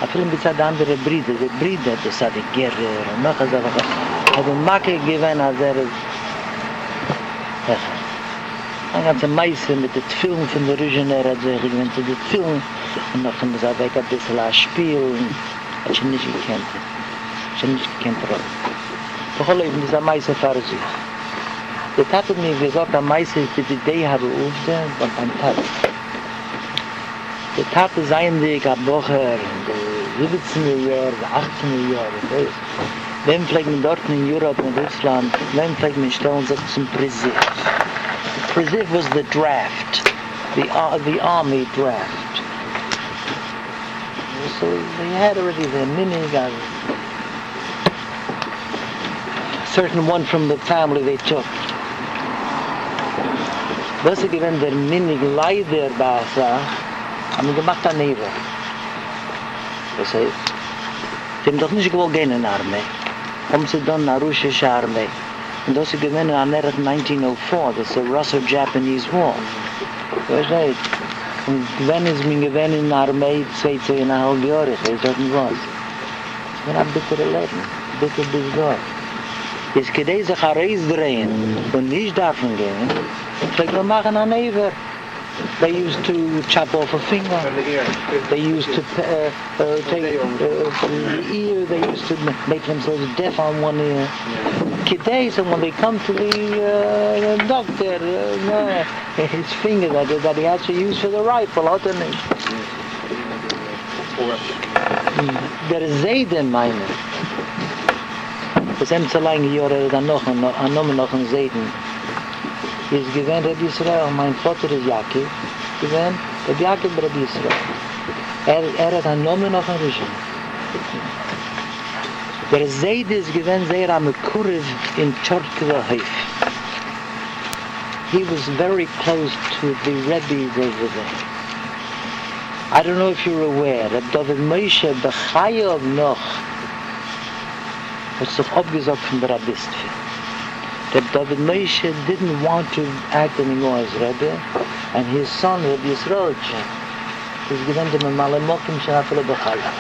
I feel mit der andere Brüder, das hat die Gerre und noch eine Sache. Hat ein Macke gewesen, als ist... Ein ganzer Meister mit dem Film von der Regina, hat sich gewesen zu dem Film. Und noch ein bisschen ein Spiel. Hat sie nicht gekannt. Doch alle eben dieser Meister für sich. Der Tat hat mir gesagt, der Meister ist die Idee habe aufde, und beim Tat. Der Tat ist eigentlich ab Woche, 17. Jahr, 18. Jahr, wenn vielleicht man dort in Europa und Russland, wenn vielleicht man stellen sich zum Präsiv. Präsiv was the draft, the army draft. So they had already the minig, a certain one from the family they took. Das ist gewesen der minig leider Basa, haben gemacht an Eva. Das heißt, sie haben doch nicht gewollt gehen in die Armee. Haben sie dann eine russische Armee. Und das ist gewesen an 1904, das ist der Russo-Japanese War. Das heißt, und wenn es mir gewesen in der Armee 2,5 Jahre, ich weiß nicht was. Ich bin ein bitterer Leben, bitter bis dort. Jetzt kann sich herausdrehen und nicht davon gehen. Vielleicht wir machen an Ever. They used to chop off a finger. They used to take from the ear. They used to make themselves deaf on one ear. Today, and when they come to the doctor, his finger that he has to use for the rifle, hat nicht. Der Seiden meine. Das haben so lange Jahre dann noch ein Seiden. Ist gewähnt Rabbi Yisrael, mein Vater ist Jakob, gewähnt Jakob Rabbi Yisrael. Hat einen Namen noch ein Regime. Der Seid ist gewähnt sehr am Kuriv in Tschortkewa Heif. He was very close to the Rebbe over there. I don't know if you're aware that David Moshe B'chayav noch hat sich abgesagt von der Rabbistwe. That David Moshe didn't want to act anymore as Rebbe, and his son, Rabbi Yisrael, is given to him Malamokim Shanafel B'Chala.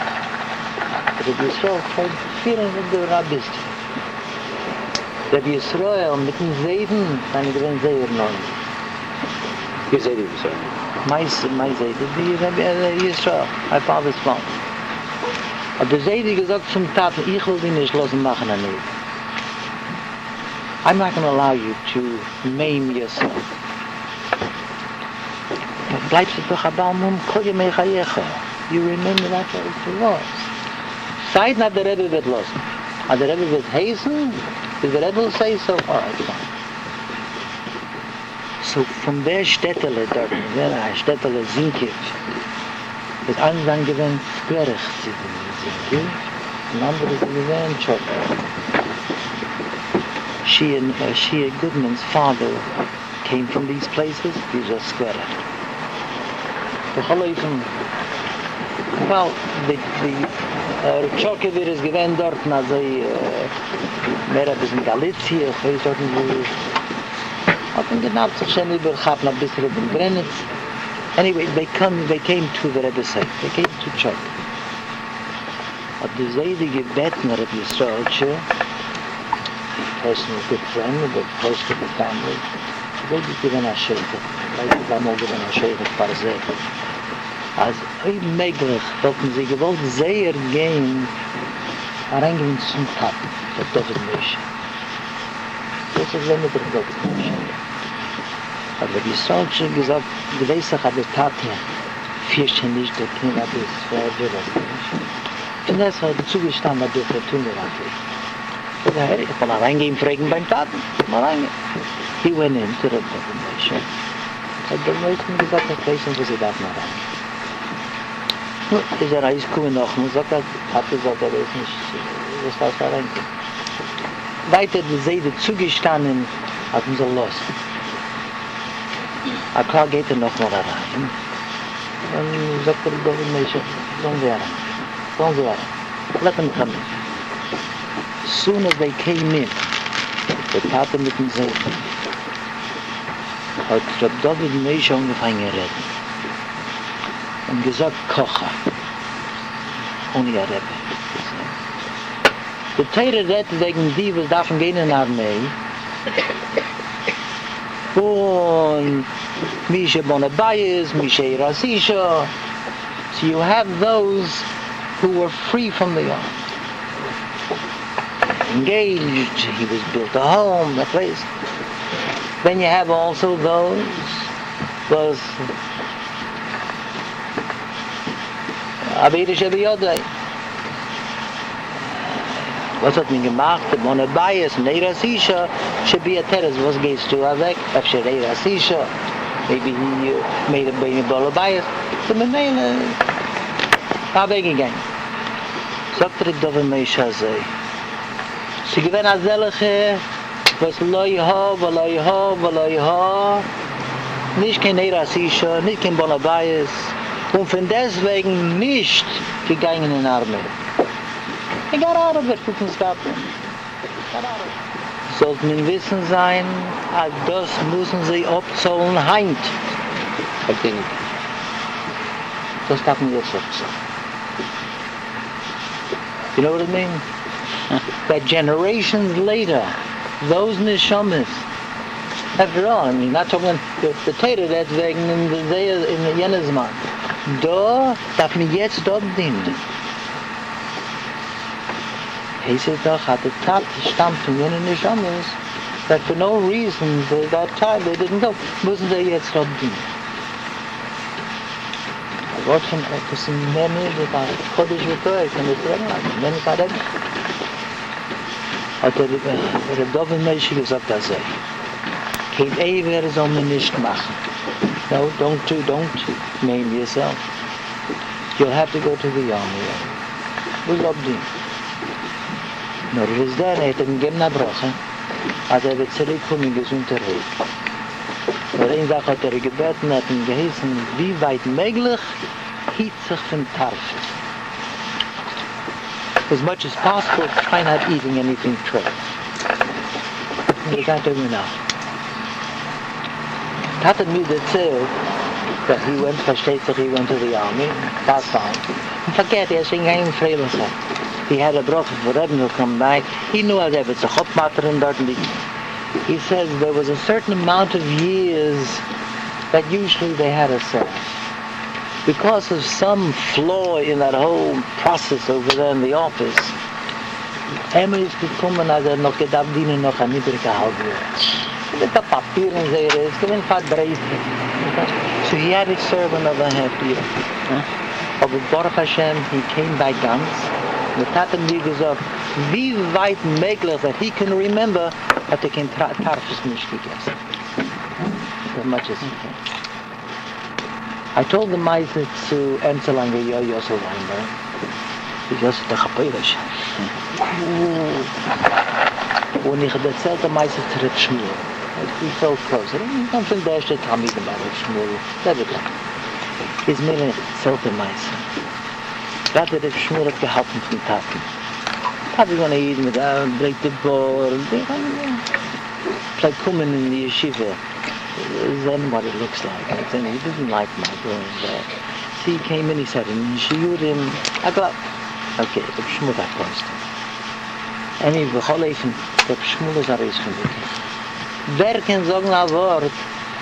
Rabbi Yisrael tried feeling with the Rabbistwe. Rabbi Yisrael mit dem Seiden, seine gewinn sehr neu. You say it, sir. My Seiden, the Rabbi Yisrael, my father's son. Aber der Seide gesagt zum Taten, ich will ihn nicht losen machen an ihm. I'm not going to allow you to maim yourself. Bleibst du doch abamum, koye mechayecha. You remember that what it was. Seit nach der Rebbe wird losen. And the Rebbe wird heißen, if the Rebbe will say so, alright, fine. So from der Städtele dort, der Städtele Zinkiv, ist eins dann gewinnt Squerich zu den Zinkiv, und andere sind gewinnt Chokra. Shia Goodman's father came from these places. These are square. Well, the Chokever is given dort na so mehr ein bisschen Galizie, ich weiß dort wo hat ihn genau sich schon übergehabt, ein bisschen über den Grenitz. Anyway, they came to the Rebbe side. They came to Chok. Hat die Seide gebeten, Rabbi Yisrael, personal good friend, but close to the family. They did given Hashoeva. Like if I'm all given Hashoeva Parzeh. Als unmöglich wollten sie gewollt sehr gehen, reingehen zum Taten, der David Moshe. Das ist wenn der David Moshe. Aber die Yisrael schon gesagt, gewesen hat der Taten, fürchten nicht, der Kind hat es verwirrt. Und das hat zugestanden, dass der Tun ich kann mal reingehen, fragen beim Taten. Mal reingehen. He went into the Moshe. Hat der Moshe gesagt, ich weiß nicht, wo sie darf mal reingehen. Ist rausgekommen noch, man sagt, hat gesagt, er weiß nicht, was darf da reingehen. Weiter die Seide zugestanden, hat man so los. Aber klar geht er noch mal rein. Dann sagt er, der Moshe, sollen sie rein. Let them come in. As soon as they came in, der Tate mit dem Seiden, hat David Moshe angefangen zu reden. Und gesagt, Kocha. Ohne ja Rebbe. Der Teire redet wegen die, was davon gehen in der Armee. Und Misha Bonabayas, Misha Rasisha. So you have those who were free from the army. Engaged, he was built a home, a place. Then you have also those Abedish Abiyodai. Was hat man gemacht? Mona Bias, Neira Sisha, should be a terrace. Was gehst du weg? After Neira Sisha, maybe he made a baby ball of bias. So man made weggegangen. Sagt David Moshe sei. Sie gewinnen als solche, was loi ha, nicht kein Neira Sisha, nicht kein Bonabayas, und von deswegen nicht gegangen in die Armee. Ich got out of it, guten Skappen. Sollten in Wissen sein, als das müssen sie abzahlen heint. Das darf man jetzt abzahlen. You know what I mean? That generations later, those neshamas, after all, I mean, not talking the Torah that's wegen in the Jenesman. Da darf man jetzt dort dienen. Heißt es doch, hat der Tat stammt von jenen neshamas, that for no reason, that time they didn't go, müssen sie jetzt dort dienen. Gott von etwas in mehr das war Kodesh V'Torah, kann das sagen, wenn ich da hat der David Moshe gesagt, dass kein Ewer soll man nicht machen. No, don't name yourself. You'll have to go to the army. We love you. Nur es dann, hat ihm gegeben eine Brache, als wird zurückkommen in gesunder Rede. Nur eine Sache hat gebeten, hat ihm geheißen, wie weit möglich hielt sich von Tarf. as much as possible, try not eating anything trace. You can't do enough. Taten mir erzählt, that he went to the army, that's fine. And forget, he ging Freilich. He had a brother for Rabbi who come back. He knew that it's a hotmatter in Dortmund. He says there was a certain amount of years that usually they had a serve. Because of some flaw in that whole process over there in the office, Emma is gekommen, als noch gedacht, dienen noch an niedrige Halbjahr. Mit der Papieren sehr ist, gewinn farbrengs. So he had to serve another half year. Aber Baruch Hashem, he came back ganz. Und hat ihm gesagt, wie weit möglich that he can remember, hat kein Tarfes nicht gegessen. As much as he can. I told the Meister to Enzelange Yosel Weinberg. He goes to the Chapeirisch. When he had erzählt the Meister to Reb Shmuel, we felt closer. I don't think there's the Talmud about Reb Shmuel. Everything. He's made an erzählt the Meister. That Reb Shmuel hat gehalten von Taten. Taten gonna eat with break the board. Like coming in the yeshiva. Then what it looks like. And then he didn't like my going there. So he came in, he said, in Shiurim, I go, okay, Reb Shmuel got close. And he begon even, Reb Shmuel is reis gelukkig. Wer kan sagen ein Wort,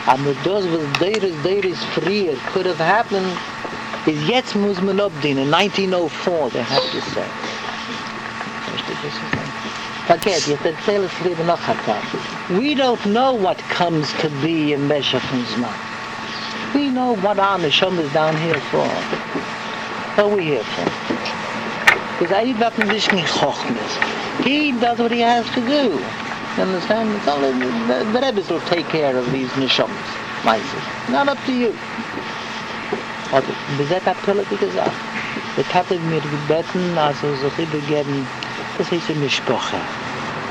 aber das, was der ist früher, could have happened, is jetzt muss man abdienen, 1904, they have to say. Forget, jetzt erzähl es lieber noch einmal. We don't know what comes to be in Mesha from Zman. We know what our Neshama is down here for. What are we here for? Because I have nicht Chochmes. He does what he has to do. You understand? It's all, the Rebbes will take care of these Neshamas. Not up to you. Aber bis jetzt hat Pille gesagt. Das hat mir gebeten, also sich übergeben, das ist eine Mischpoche.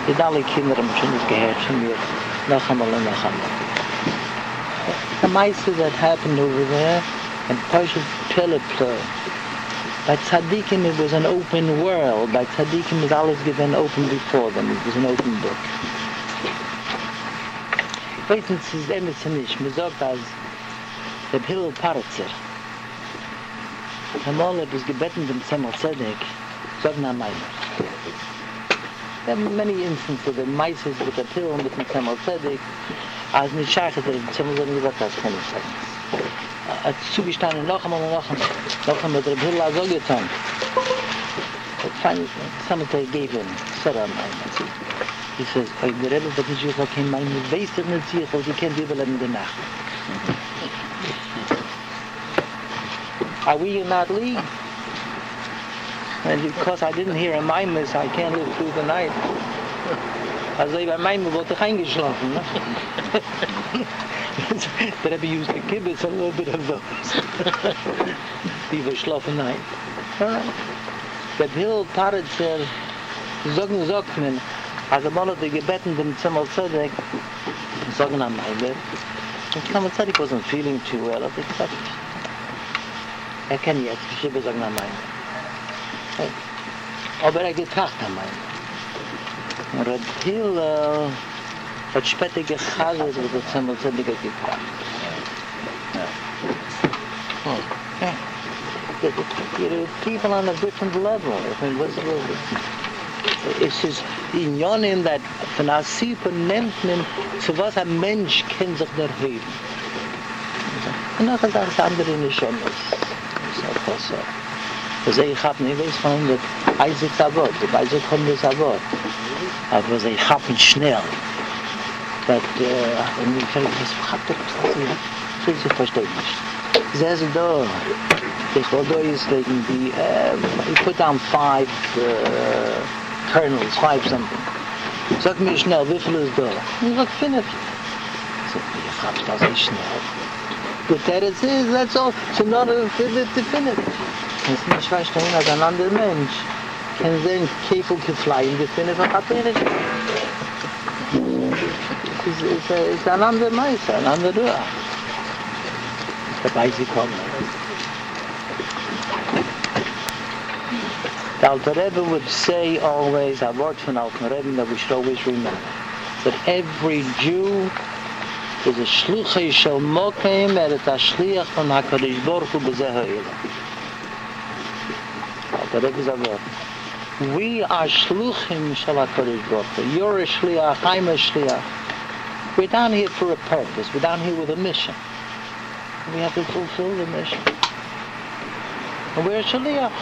Die alle Kinder haben schon nicht gehört von mir. Noch einmal und noch einmal. The Meister that happened over there, and Pasha Pille. By Tzaddikim it was an open world. By Tzaddikim it was always given open before them. It was an open book. Weitens ist nicht. Man sagt als der Hillel Paritzer. Einmal hat es gebeten dem Tzemel Tzedek, sagen am Meimer. There are many instances of the Meisers with the Hillel und mit dem Tzemel Tzedek, als nicht scheichert der Tzemel Tzedek gesagt, das kann ich sagen. Hat zugestanden, noch einmal, der Hillel hat so getan. But finally, somebody gave him, said on Meimer. He says, the Rebbe that Nishiach came by me, weiss dich nicht sich, weil sie kennt überleben in der Nacht. Are we in that league? And because I didn't hear a Maimus, I can't live through the night. Also bei Maimus wollte ich eingeschlafen. Ne? The Rebbe used the kibbutz, a little bit of those. Die verschlafen night. All right. The Hillel Paritzer, sagt man, als er mal hat gebeten dem Tzemel Tzedek, sagen am Meimer, und Tzemel Tzedek wasn't feeling too well, hat gesagt, kann jetzt, ich habe sagen am Meimer. Hey. Aber getracht am Meimer. Und Hillel hat später gechazert, wo der Tzemel Tzedek hat getracht. You're people on a different level. I mean, what's the level? Es ist die Unionen, dass von der Sippe nimmt man, zu was ein Mensch kann sich erheben. Und noch als das andere nicht schon ist. Das ist einfach so. Also ich habe nicht weiß von der Isaac Savot, der Isaac kommt das Savot. Aber ich habe ihn schnell. Und ich frage, was hat er gesagt? Ich verstehe nicht. Sie ist da. Ich will da ist wegen die, he put down 5 kernels, 5 something. Sag mir schnell, wie viel ist da? Ich sag, 5. Sag mir, ich hab's das nicht schnell. But that it is, that's all. So not a finish. Es nicht verstehen, als ein anderer Mensch kann sehen, Käfer gefallen, gefunden, was hat er nicht. Es ist ein anderer Meister, ein anderer Ruhe. Dabei sie kommen. The Alter Rebbe would say always, a word from Alter Rebbe that we should always remember, that every Jew is a shluchei shel mokem, et a shliach von HaKadosh Baruch Hu b'zeh ha'olam. Alter Rebbe's a word. We are shluchim shel HaKadosh Baruch Hu. You're a shliach, I'm a shliach. We're down here for a purpose. We're down here with a mission. We have to fulfill the mission. And we're a shliach.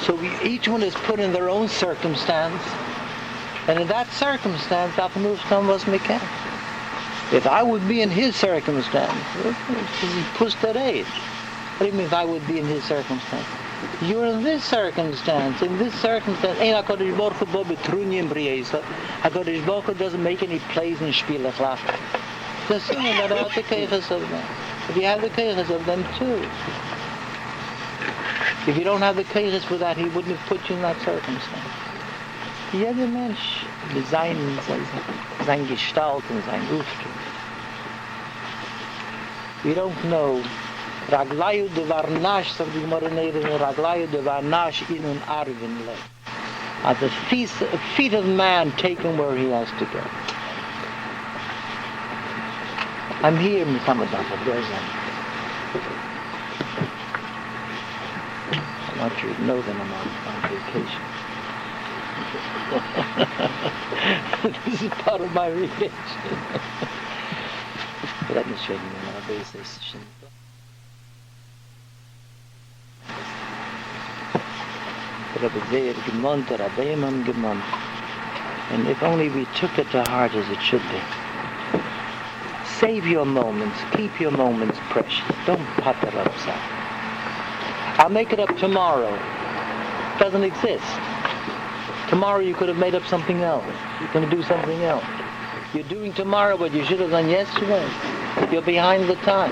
So each one is put in their own circumstance. And in that circumstance, if I would be in his circumstance, pushed that age. What do you mean if I would be in his circumstance? You're in this circumstance. In this circumstance, HaKadosh Baruch Hu HaKadosh Baruch Hu doesn't make any plays and spielach. Just saying that I have the keiches of them. If you have the keiches of them too. If you don't have the keiches for that, he wouldn't have put you in that circumstance. Jeder Mensch mit sein Gestalt und sein Auftritt. We don't know. Raglayu de Varnash, sagt die Gemara Neder, Raglayu de Varnash in un Arvin le. At the feet of man take him where he has to go. I'm here, Mithamadah, there's him. I want you to know that I'm on vacation. This is part of my religion. Let me show you my Beis. And if only we took it to heart as it should be. Save your moments, keep your moments precious. Don't pot that upside. I'll make it up tomorrow. It doesn't exist. Tomorrow you could have made up something else. You're going to do something else. You're doing tomorrow what you should have done yesterday. You're behind the time.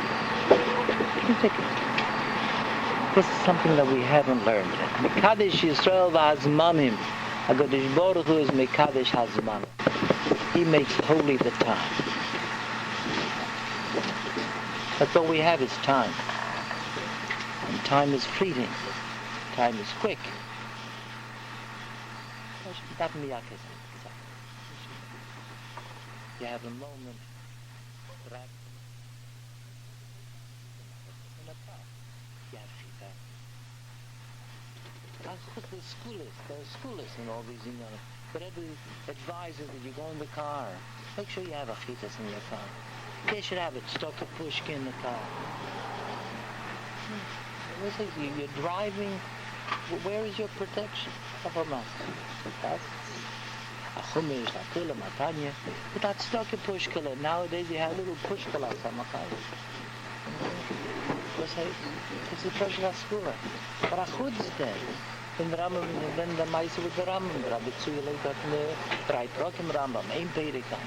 This is something that we haven't learned yet. Mekadesh Yisrael v'hazmanim. HaKadosh Baruch Hu is Mekadesh hazmanim. He makes holy the time. That's all we have is time. And time is fleeting. Time is quick. You have a moment. There are schoolists and all these things. But every advises that you go in the car, make sure you have a chitas in your car. They should have it stuck a pushka in the car. You're driving. Where is your protection? But that's stuck a pushkala. Nowadays you have little pushkalas. It's a precious school. But a chud's dead. In the Rambam, when the Monsey with the Rambam, Rabbi Tzvi legt dort 3 Trok im Rambam, 1 Perikam.